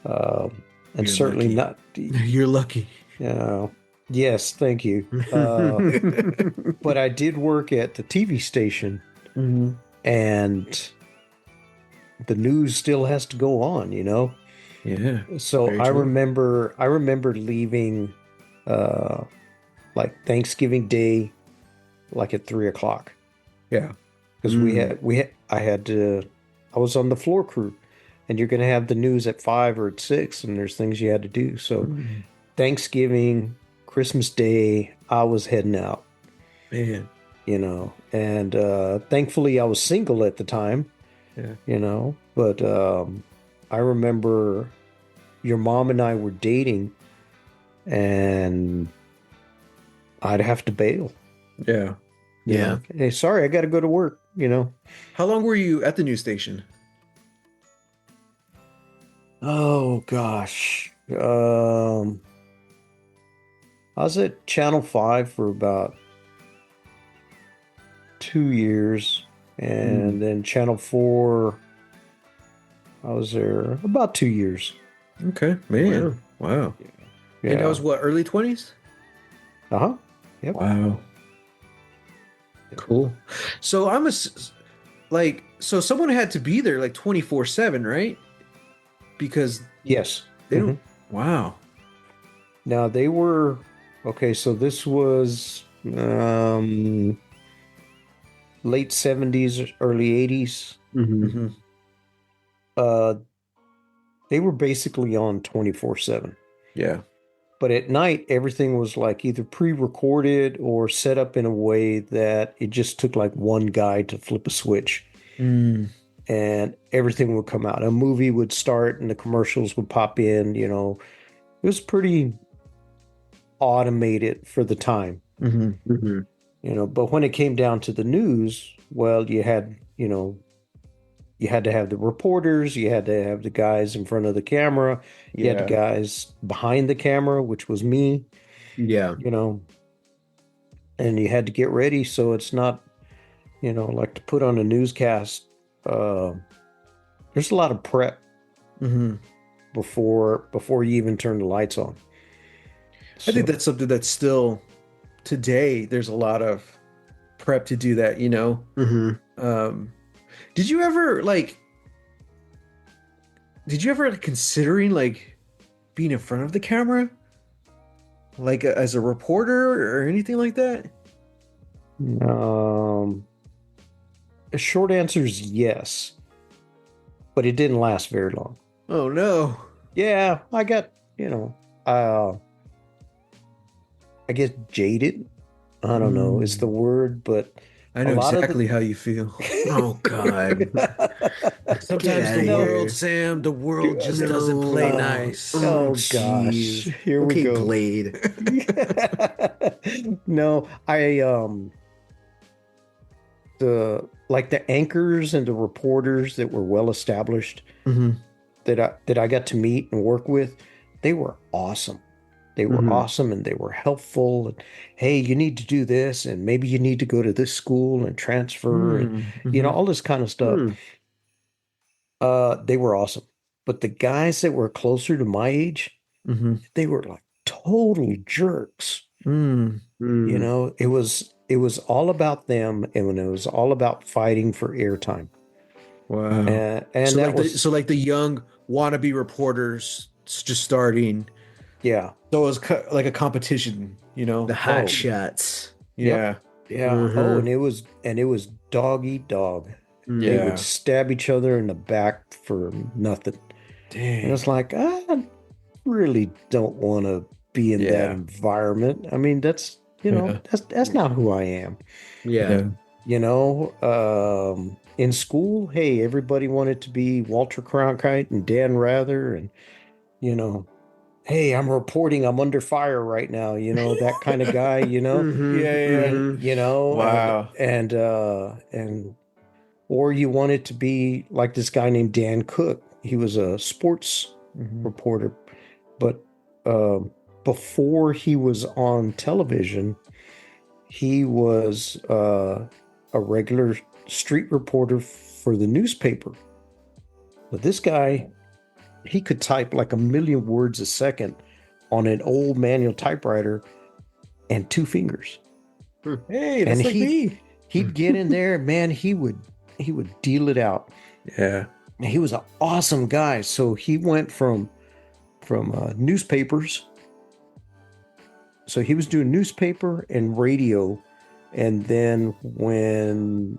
And You're certainly lucky. not, You're lucky. you know, Yes, thank you. But I did work at the TV station, Hmm. and the news still has to go on, you know? Yeah, So very I true. remember I remember leaving uh like Thanksgiving Day like at 3 o'clock Yeah. because I had to I was on the floor crew, and you're gonna have the news at 5 or at 6, and there's things you had to do. So Mm, Thanksgiving, Christmas Day, I was heading out, man. and thankfully I was single at the time, Yeah. but I remember your mom and I were dating, and I'd have to bail. Yeah. Yeah. Hey, sorry, I got to go to work. How long were you at the news station? Oh gosh. I was at Channel 5 for about 2 years, Mm, and then Channel 4, I was there about 2 years. okay, man. Wow. Wow. Yeah. And that was Yeah. what, early 20s? Uh-huh. Yep. Wow. Cool. So like, so someone had to be there like 24/7, right? Because Yes. they don't, wow. Now they were okay, so this was late 70s, early 80s. Hmm. Hmm. Uh they were basically on 24/7. Yeah. But at night, everything was like either pre-recorded or set up in a way that it just took like one guy to flip a switch Mm, and everything would come out. A movie would start and the commercials would pop in. It was pretty automated for the time. hmm. Hmm. But when it came down to the news, well, you had to have the reporters, you had to have the guys in front of the camera, you had the Yeah. guys behind the camera, which was me, Yeah. you know, and you had to get ready. So it's not, like to put on a newscast, uh, there's a lot of prep Hmm. before you even turn the lights on. I think So that's something that's still today, there's a lot of prep to do that, you know? Hmm. Um, did you ever like considering like being in front of the camera? Like as a reporter or anything like that? um, the short answer is yes, but it didn't last very long. Oh no. Yeah, I got, uh, I guess jaded. I don't know is the Mm, word, but I a know lot of exactly the how you feel. Oh God. Get Sometimes out the of no. world, here. Sam, the world just doesn't play No. nice. Oh Oh gosh, jeez. here we Okay, go. Blade. No, the anchors and the reporters that were well established Hmm. that I got to meet and work with, they were awesome. They were Hmm. awesome and they were helpful. And hey, you need to do this, and maybe you need to go to this school and transfer, and Hmm. all this kind of stuff. Hmm. They were awesome. But the guys that were closer to my age, Hmm. they were like total jerks. Mm. Hmm. It was all about them, and when it was all about fighting for airtime. Wow. And that was, So like the young wannabe reporters just starting. yeah. So it was like a competition, you The know? hot Oh, shots. yep. Yeah. Yeah. Oh, Hmm. and it was dog eat dog. They would Hmm. Yeah. stab each other in the back for nothing. And Dang. it's like, I really don't want to be in that Yeah. environment. I mean, Yeah. that's not who I am. Yeah. Yeah. In school, hey, everybody wanted to be Walter Cronkite and Dan Rather, and you know, hey, I'm reporting, I'm under fire right now, that kind of guy, Hmm. Yeah. Yeah. and Hmm. Wow. or you wanted to be like this guy named Dan Cook. He was a sports Hmm. reporter, but before he was on television, he was a regular street reporter for the newspaper. But this guy, he could type like a million words a second on an old manual typewriter, and two fingers. Hey, And that's like me. he'd get in there, man, he would deal it out. Yeah. And he was an awesome guy. So he went from newspapers. So he was doing newspaper and radio. And then when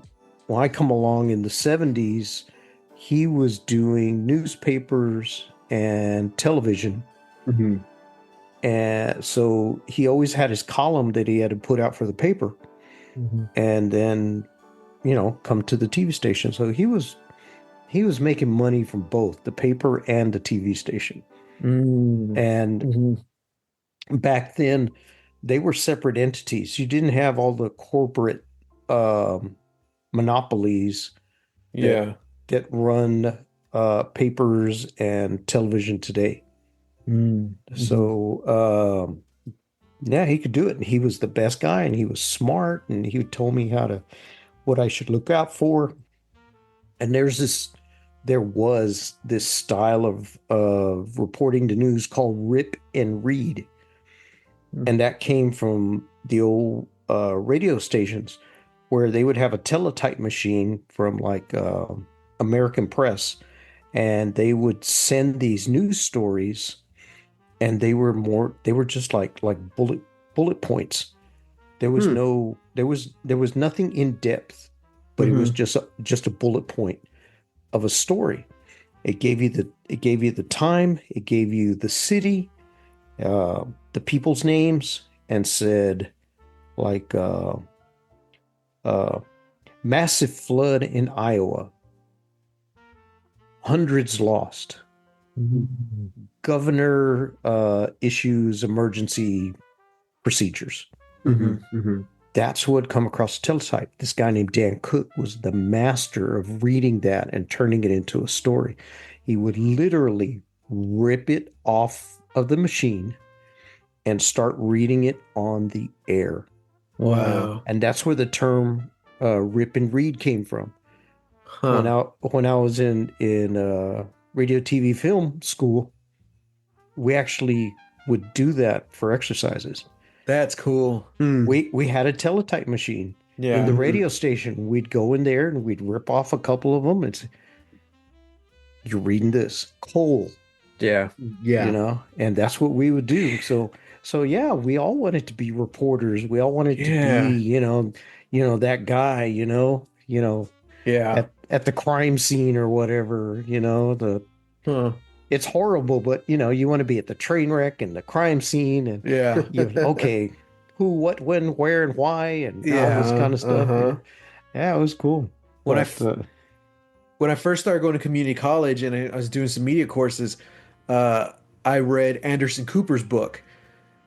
I come along in the 70s, he was doing newspapers and television. Mhm. And so he always had his column that he had to put out for the paper. Mhm. And then, come to the TV station. So he was making money from both the paper and the TV station. Mm. And Mhm. back then, they were separate entities. You didn't have all the corporate monopolies that Yeah. run papers and television today. Mm. Mhm. So yeah, he could do it. And he was the best guy, and he was smart, and he told me what I should look out for. And there was this style of reporting the news called rip and read. And that came from the old radio stations where they would have a teletype machine from like American Press, and they would send these news stories, and they were just like bullet points. There was Hmm. no there was nothing in depth, but it was Mhm. just a bullet point of a story. It gave you the time, it gave you the city, the people's names, and said like uh, massive flood in Iowa, hundreds lost, Mhm. governor issues emergency procedures. Mhm. Mhm. That's what come across the teletype. This guy named Dan Cook was the master of reading that and turning it into a story. He would literally rip it off of the machine and start reading it on the air. Wow. And that's where the term rip and read came from. Huh. When I was in radio, TV, film school, we actually would do that for exercises. That's cool. Hmm. We had a teletype machine in Yeah. the Mhm. radio station. We'd go in there and we'd rip off a couple of them and say, "You're reading this coal," Yeah. Yeah. and that's what we would do. So yeah, we all wanted to be reporters. We all wanted to be, Yeah. that guy, Yeah. at the crime scene or whatever, the Huh. it's horrible, but you want to be at the train wreck and the crime scene, and Yeah. okay, who, what, when, where, and why, and all Yeah. this kind of stuff. Uh-huh. Yeah, it was cool. When I But when I first started going to community college and I was doing some media courses, uh, I read Anderson Cooper's book.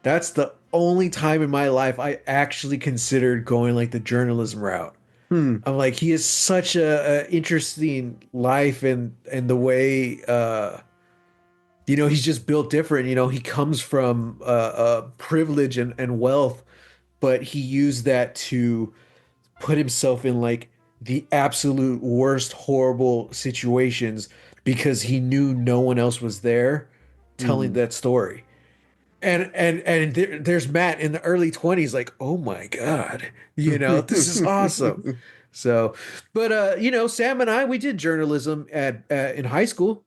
That's the only time in my life I actually considered going like the journalism route. Hmm. I'm like, he is such a interesting life, and the way he's just built different. He comes from privilege and wealth, but he used that to put himself in like the absolute worst, horrible situations because he knew no one else was there telling Hmm. that story. And there's Matt in the early 20s, like, oh my God, this is awesome. So, but Sam and I, we did journalism at in high school.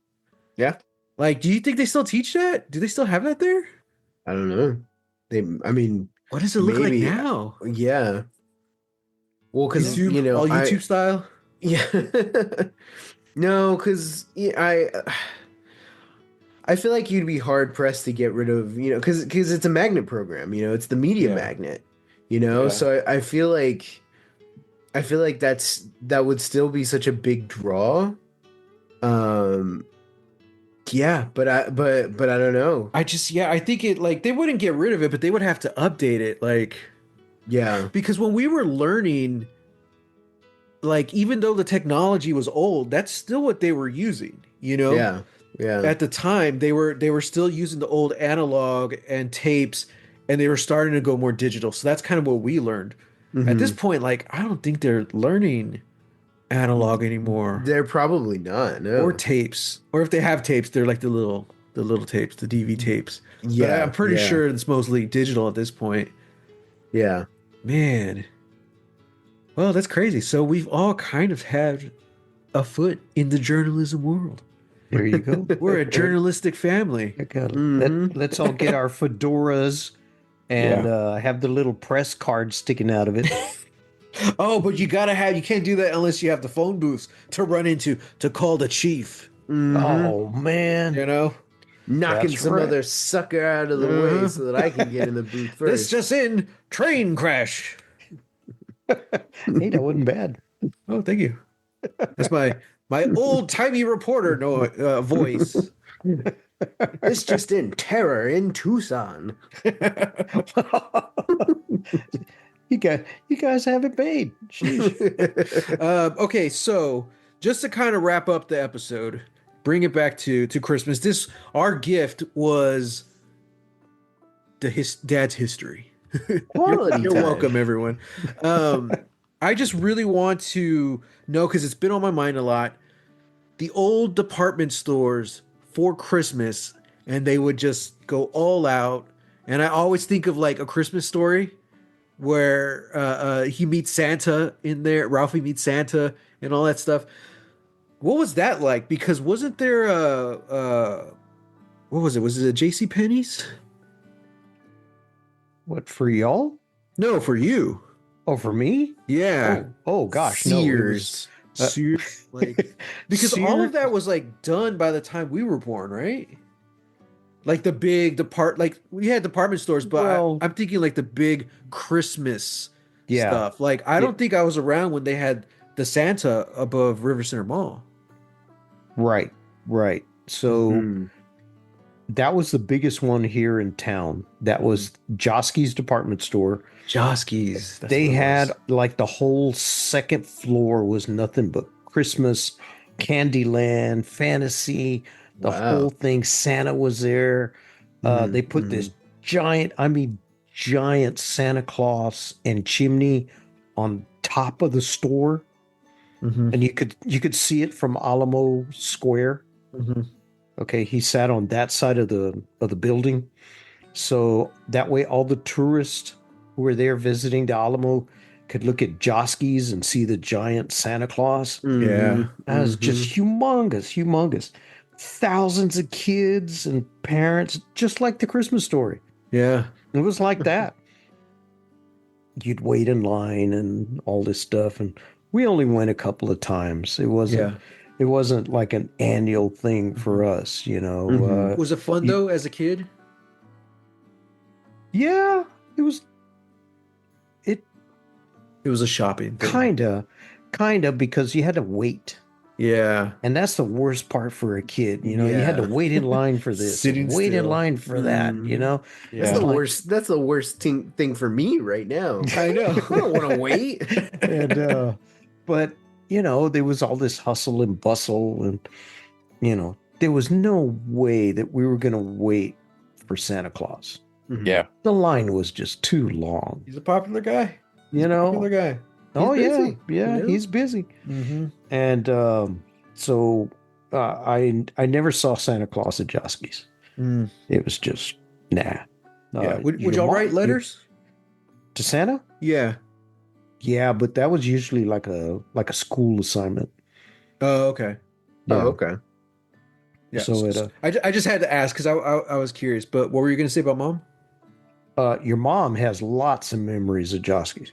Yeah. Like, do you think they still teach that? Do they still have that there? I don't know. I mean, What does it look like maybe. now? Yeah. Well, because YouTube, all YouTube style? yeah. No, because I feel like you'd be hard pressed to get rid of, because it's a magnet program, it's the media Yeah. magnet, Yeah. so I feel like that would still be such a big draw. Yeah, but I don't know. I think it, like, they wouldn't get rid of it, but they would have to update it, like, Yeah. because when we were learning, like, even though the technology was old, that's still what they were using, Yeah. Yeah. At the time, they were still using the old analog and tapes, and they were starting to go more digital. So that's kind of what we learned. At this Mhm. point, like, I don't think they're learning analog anymore, They're probably not. No. or tapes, or if they have tapes, they're like the little tapes, the DV tapes. But Yeah. I'm pretty Yeah. sure it's mostly digital at this point. Yeah. Man. Well, that's crazy. So we've all kind of had a foot in the journalism world. There you go. We're a journalistic family. Hmm. Let's all get our fedoras and have the little press card sticking out of it. Oh, but you can't do that unless you have the phone booths to run into to call the chief. Hmm. Oh man, You know? Knocking That's some right. other sucker out of the way so that I can get in the booth This first. just in, train crash. hey, that wasn't bad. Oh, thank you. That's my old timey reporter voice. This just in, terror in Tucson. You guys have it made. Sheesh. Okay, so just to kind of wrap up the episode, bring it back to Christmas. This our gift was dad's history. Quality You're time. welcome, everyone. I just really want to know because it's been on my mind a lot. The old department stores for Christmas, and they would just go all out. And I always think of like A Christmas Story, where he meets Santa in there. Ralphie meets Santa and all that stuff. What was that like? Because wasn't there what was it? Was it a J.C. Penney's? What for y'all? No, for you. Oh, for me? Yeah. Oh gosh, no. It was, Sears, like because all Sears- of that was like done by the time we were born, right? Like the big like we had department stores, but Well- I'm thinking like the big Christmas Yeah. stuff. Like I don't think I was around when they had the Santa above River Center Mall. Right, right. So Mhm. that was the biggest one here in town. That was Josky's department store. Joski's. They had like the whole second floor was nothing but Christmas, Candyland, fantasy, the Wow. whole thing. Santa was there. Mhm, They put this giant, giant Santa Claus and chimney on top of the store, Mhm, and you could see it from Alamo Square. mhm. Okay, he sat on that side of the building, so that way all the tourists who were there visiting the Alamo could look at Josky's and see the giant Santa Claus. mhm, Yeah. That was mhm. just humongous. Thousands of kids and parents, just like the Christmas Story. Yeah. It was like that. You'd wait in line and all this stuff, and we only went a couple of times. It wasn't. Yeah. It wasn't like an annual thing for us, you know. Mhm. Was it fun You- though as a kid? Yeah, it was. It It was a shopping thing. kinda because you had to wait, Yeah. and that's the worst part for a kid. You know, you had to Yeah. wait in line for this, Sitting and wait in still. line for that. Mhm. You know, Yeah. That's the like- worst. That's the worst thing for me right now. I know. I don't want to wait. and but you know, there was all this hustle and bustle, and you know, there was no way that we were going to wait for Santa Claus. Yeah. The line was just too long. He's a popular guy. You know. Popular guy. Oh He's yeah, busy, yeah, you know? he's busy. Mm-hmm. And so I never saw Santa Claus at Josky's. Mm. It was just nah. Yeah. Would your y'all mom- write letters? to Santa? Yeah. Yeah, but that was usually like a school assignment. Oh, okay. Yeah. Oh, okay. Yeah. So it, I just had to ask because I was curious. But what were you going to say about mom? your mom has lots of memories of Josky's.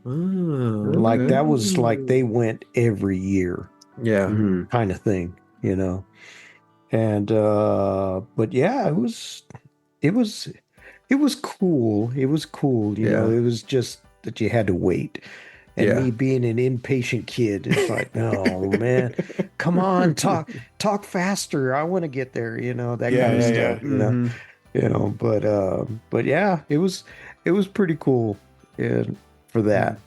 Oh, Like okay. that was like they went every year Yeah. Mhm. kind of thing, you know. And but yeah, it was cool. It was cool, you know. Yeah. It was just that you had to wait. And Yeah. me being an impatient kid, it's like, oh man, come on, talk faster. I want to get there, you know, that Yeah, kind of yeah, stuff. yeah. You know, Mhm. but yeah, it was pretty cool for that.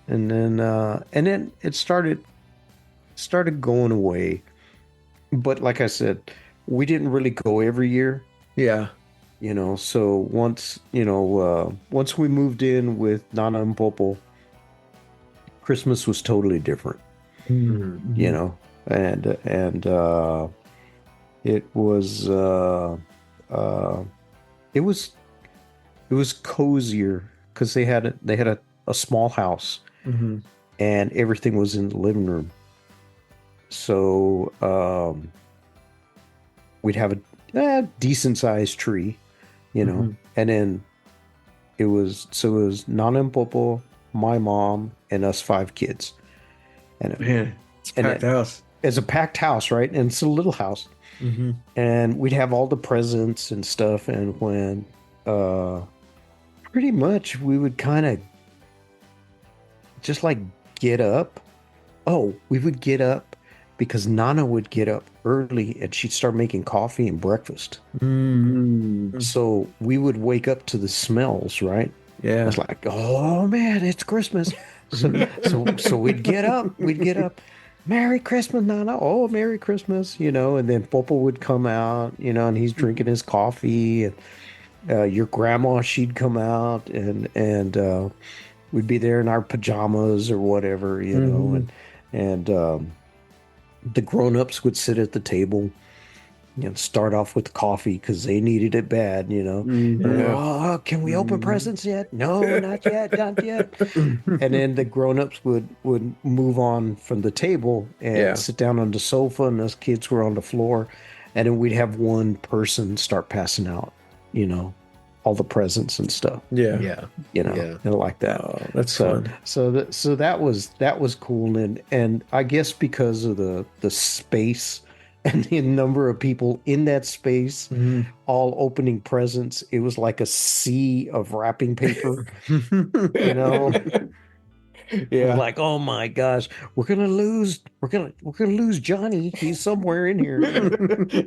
And then it started going away. But like I said, we didn't really go every year, Yeah. you know. So once we moved in with Nana and Popo, Christmas was totally different, Mhm. you know, and it was cozier because they had a small house Hmm. and everything was in the living room. So we'd have a decent sized tree, Hmm. and then it was Nana and Popo, my mom, and us five kids, and Man, it's a and packed house. it's a packed house, right? And it's a little house, Hmm. and we'd have all the presents and stuff. And when uh, pretty much we would kind of just like get up. Oh, we would get up because Nana would get up early and she'd start making coffee and breakfast. Mm. Mm. So we would wake up to the smells, right? Yeah. It's like, oh man, it's Christmas. So we'd get up, Merry Christmas, Nana. Oh, Merry Christmas, and then Popo would come out, and he's drinking his coffee, and your grandma, she'd come out, and we'd be there in our pajamas or whatever, Hmm. and the grown-ups would sit at the table, start off with coffee because they needed it bad, Yeah. Oh, can we open Mhm. presents yet? No, not yet, not yet. And then the grown-ups would move on from the table and Yeah. sit down on the sofa, and us kids were on the floor, and then we'd have one person start passing out, you know, all the presents and stuff, Yeah. Yeah. Yeah. and like that. Oh, that's So fun. that was cool, and I guess because of the space and the number of people in that space Mhm. all opening presents, it was like a sea of wrapping paper, you know. It was Yeah. like, oh my gosh, we're gonna lose Johnny. He's somewhere in here,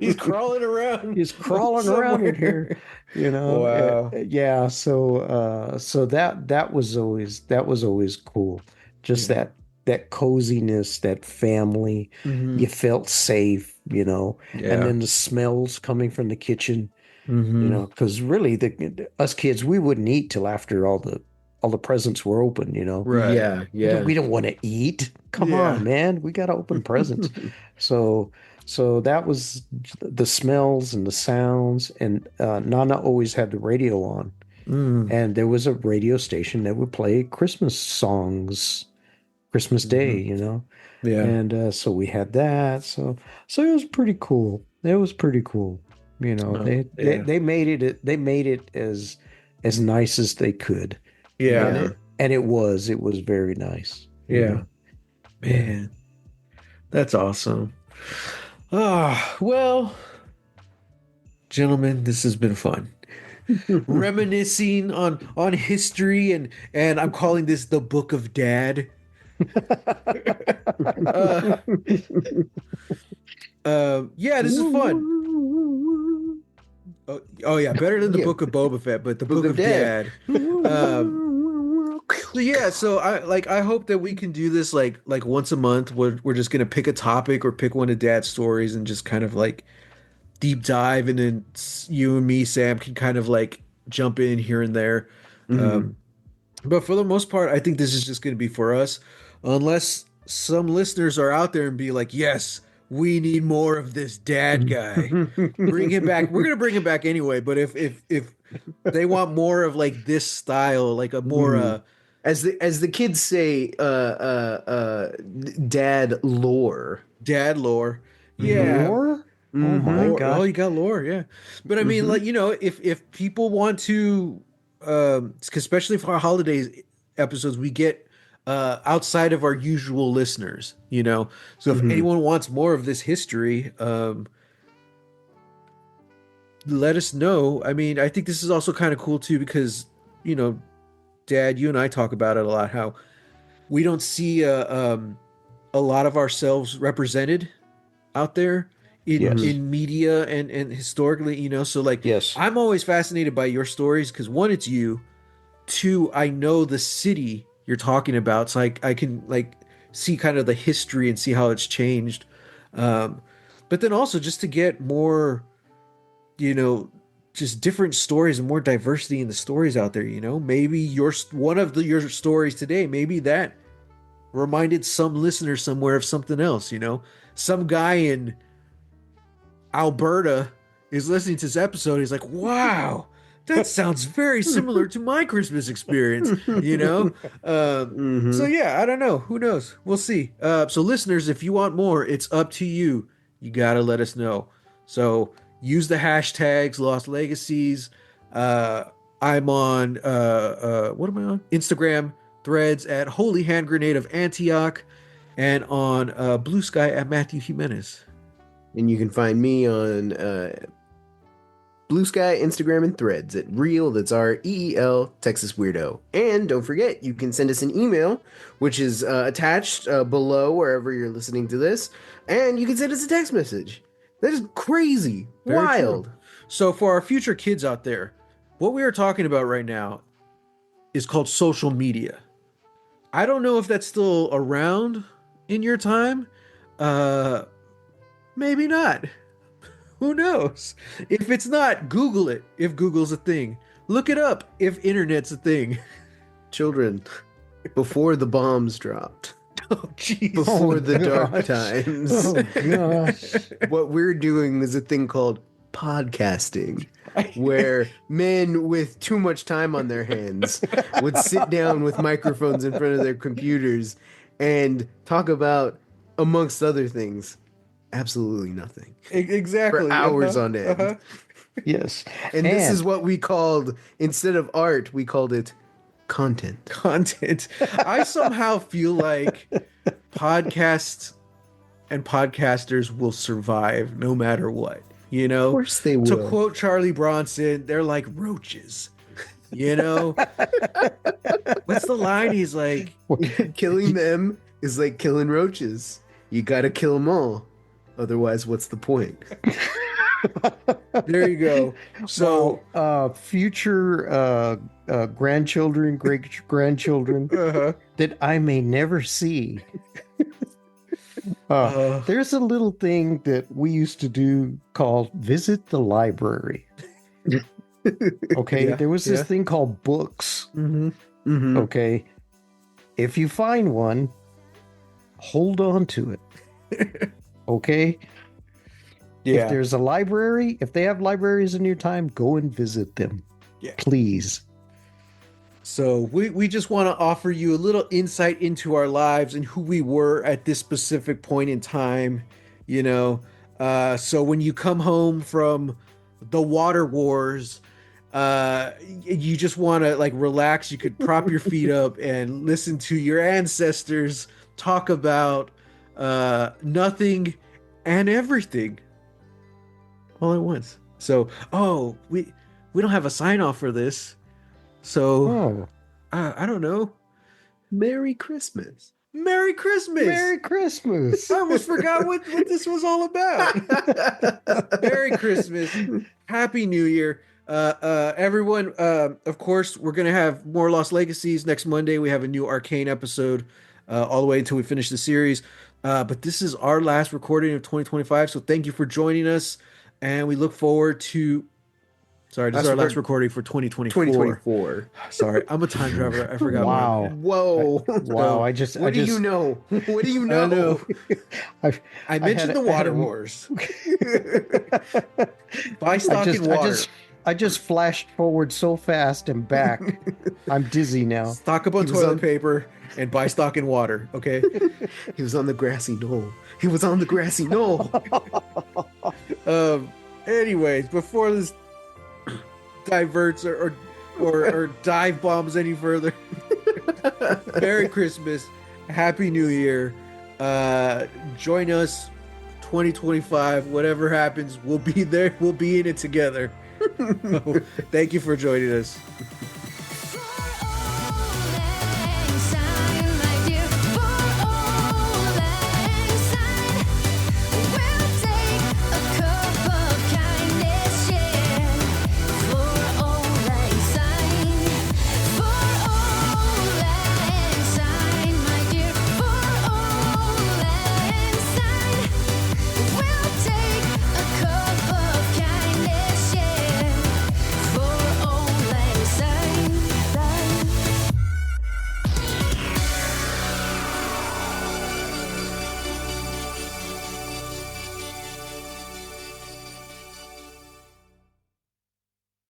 He's crawling around He's crawling around in here, somewhere. you know. Wow. Yeah, so that was always cool. Just Yeah. that coziness, that family. Hmm. You felt safe, and Yeah. then the smells coming from the kitchen, Hmm. because really us kids, we wouldn't eat till after all the presents were open. Right. Yeah. We don't, Yeah. we don't want to eat. Come on, Yeah. man. We got to open presents. So, so that was the smells and the sounds. And Nana always had the radio on. Mm. And there was a radio station that would play Christmas songs, Christmas Day, Hmm. Yeah. And so we had that. So it was pretty cool. It was pretty cool. Oh, They they yeah. they made it as nice as they could. Yeah. And Yeah. it was very nice. Yeah. Yeah. Man, that's awesome. Ah, well, gentlemen, this has been fun. Reminiscing on history, and I'm calling this the Book of Dad. Uh, yeah, this is fun. Oh yeah, better than the Yeah. Book of Boba Fett, but the Book Book of of Dad. Dad. Um, so yeah, so I hope that we can do this like once a month. We're just gonna pick a topic or pick one of Dad's stories and just kind of like deep dive, and then you and me, Sam, can kind of like jump in here and there. Mhm. Um, but for the most part, I think this is just gonna be for us, unless some listeners are out there and be like, yes, we need more of this Dad guy. Bring him back. We're gonna bring him back anyway. But if they want more of like this style, like a more Mhm. As the kids say, dad lore. dad lore, yeah, Lore? Oh my Hmm. lore. Oh, gosh. you got lore, yeah. But I mean, Hmm. like if people want to, especially for our holidays episodes, we get outside of our usual listeners. So if Hmm. anyone wants more of this history, let us know. I mean, I think this is also kind of cool too because you know Dad, you and I talk about it a lot. How we don't see a lot of ourselves represented out there in Yes. in media and historically. So like Yes. I'm always fascinated by your stories because one, it's you. Two, I know the city you're talking about, so I can like see kind of the history and see how it's changed. Um, but then also just to get more, you know, just different stories and more diversity in the stories out there. Maybe one of your stories today, maybe that reminded some listener somewhere of something else. Some guy in Alberta is listening to this episode. He's like, wow, that sounds very similar to my Christmas experience, you know? So yeah, I don't know. Who knows? We'll see. So listeners, if you want more, it's up to you. You gotta let us know. So use the hashtags Lost Legacies. I'm on what am I on? Instagram, Threads at Holy Hand Grenade of Antioch, and on BluSky at Matthew Jimenez. And you can find me on BluSky, Instagram, and Threads at Real, that's REEL, Texas Weirdo. And don't forget, you can send us an email, which is attached below wherever you're listening to this. And you can send us a text message. That is crazy. Very Wild. true. So for our future kids out there, what we are talking about right now is called social media. I don't know if that's still around in your time. Maybe not. Who knows? If it's not, Google it. If Google's a thing, look it up. If internet's a thing. Children, before the bombs dropped, Oh, jeez. before the dark gosh. times, Oh gosh. what we're doing is a thing called podcasting, where men with too much time on their hands would sit down with microphones in front of their computers and talk about, amongst other things, absolutely nothing Exactly. for hours on end. Yes. And this is what we called, instead of art, we called it content. Content. I somehow feel like podcasts and podcasters will survive no matter what. You know, Of course they will. to quote Charlie Bronson, they're like roaches. You know, what's the line? He's like, Killing them is like killing roaches. You gotta kill them all. Otherwise, what's the point? there you go. So, future grandchildren, great grandchildren that I may never see. There's a little thing that we used to do called visit the library. Okay, Yeah, there was this yeah. thing called books. Mm-hmm. Okay, if you find one, hold on to it. Okay, if yeah, there's a library, if they have libraries in your time, go and visit them. Yeah. Please. so we just want to offer you a little insight into our lives and who we were at this specific point in time, you know. So when you come home from the water wars, you just want to like relax. You could prop your feet up and listen to your ancestors talk about nothing and everything all at once. So, we don't have a sign off for this. So, Oh, I don't know. Merry Christmas. Merry Christmas. Merry Christmas. I almost forgot what this was all about. Merry Christmas. Happy New Year. Everyone, of course, we're going to have more Lost Legacies next Monday. We have a new Arcane episode all the way until we finish the series. But this is our last recording of 2025. So thank you for joining us. And we look forward to... Sorry, this is our last recording for 2024. 2024. Sorry, I'm a time traveler. I forgot. Wow. Whoa. Wow, What do you know? What do you I know? know. I mentioned had the a- water I had a- wars. Buy stock in water. I just flashed forward so fast and back. I'm dizzy now. Stock up on He was toilet on- paper and buy stock in water. Okay. He was on the grassy knoll. He was on the grassy knoll. Anyways, before this diverts or dive bombs any further, Merry Christmas, Happy New Year. Join us 2025. Whatever happens, we'll be there. We'll be in it together. Thank you for joining us.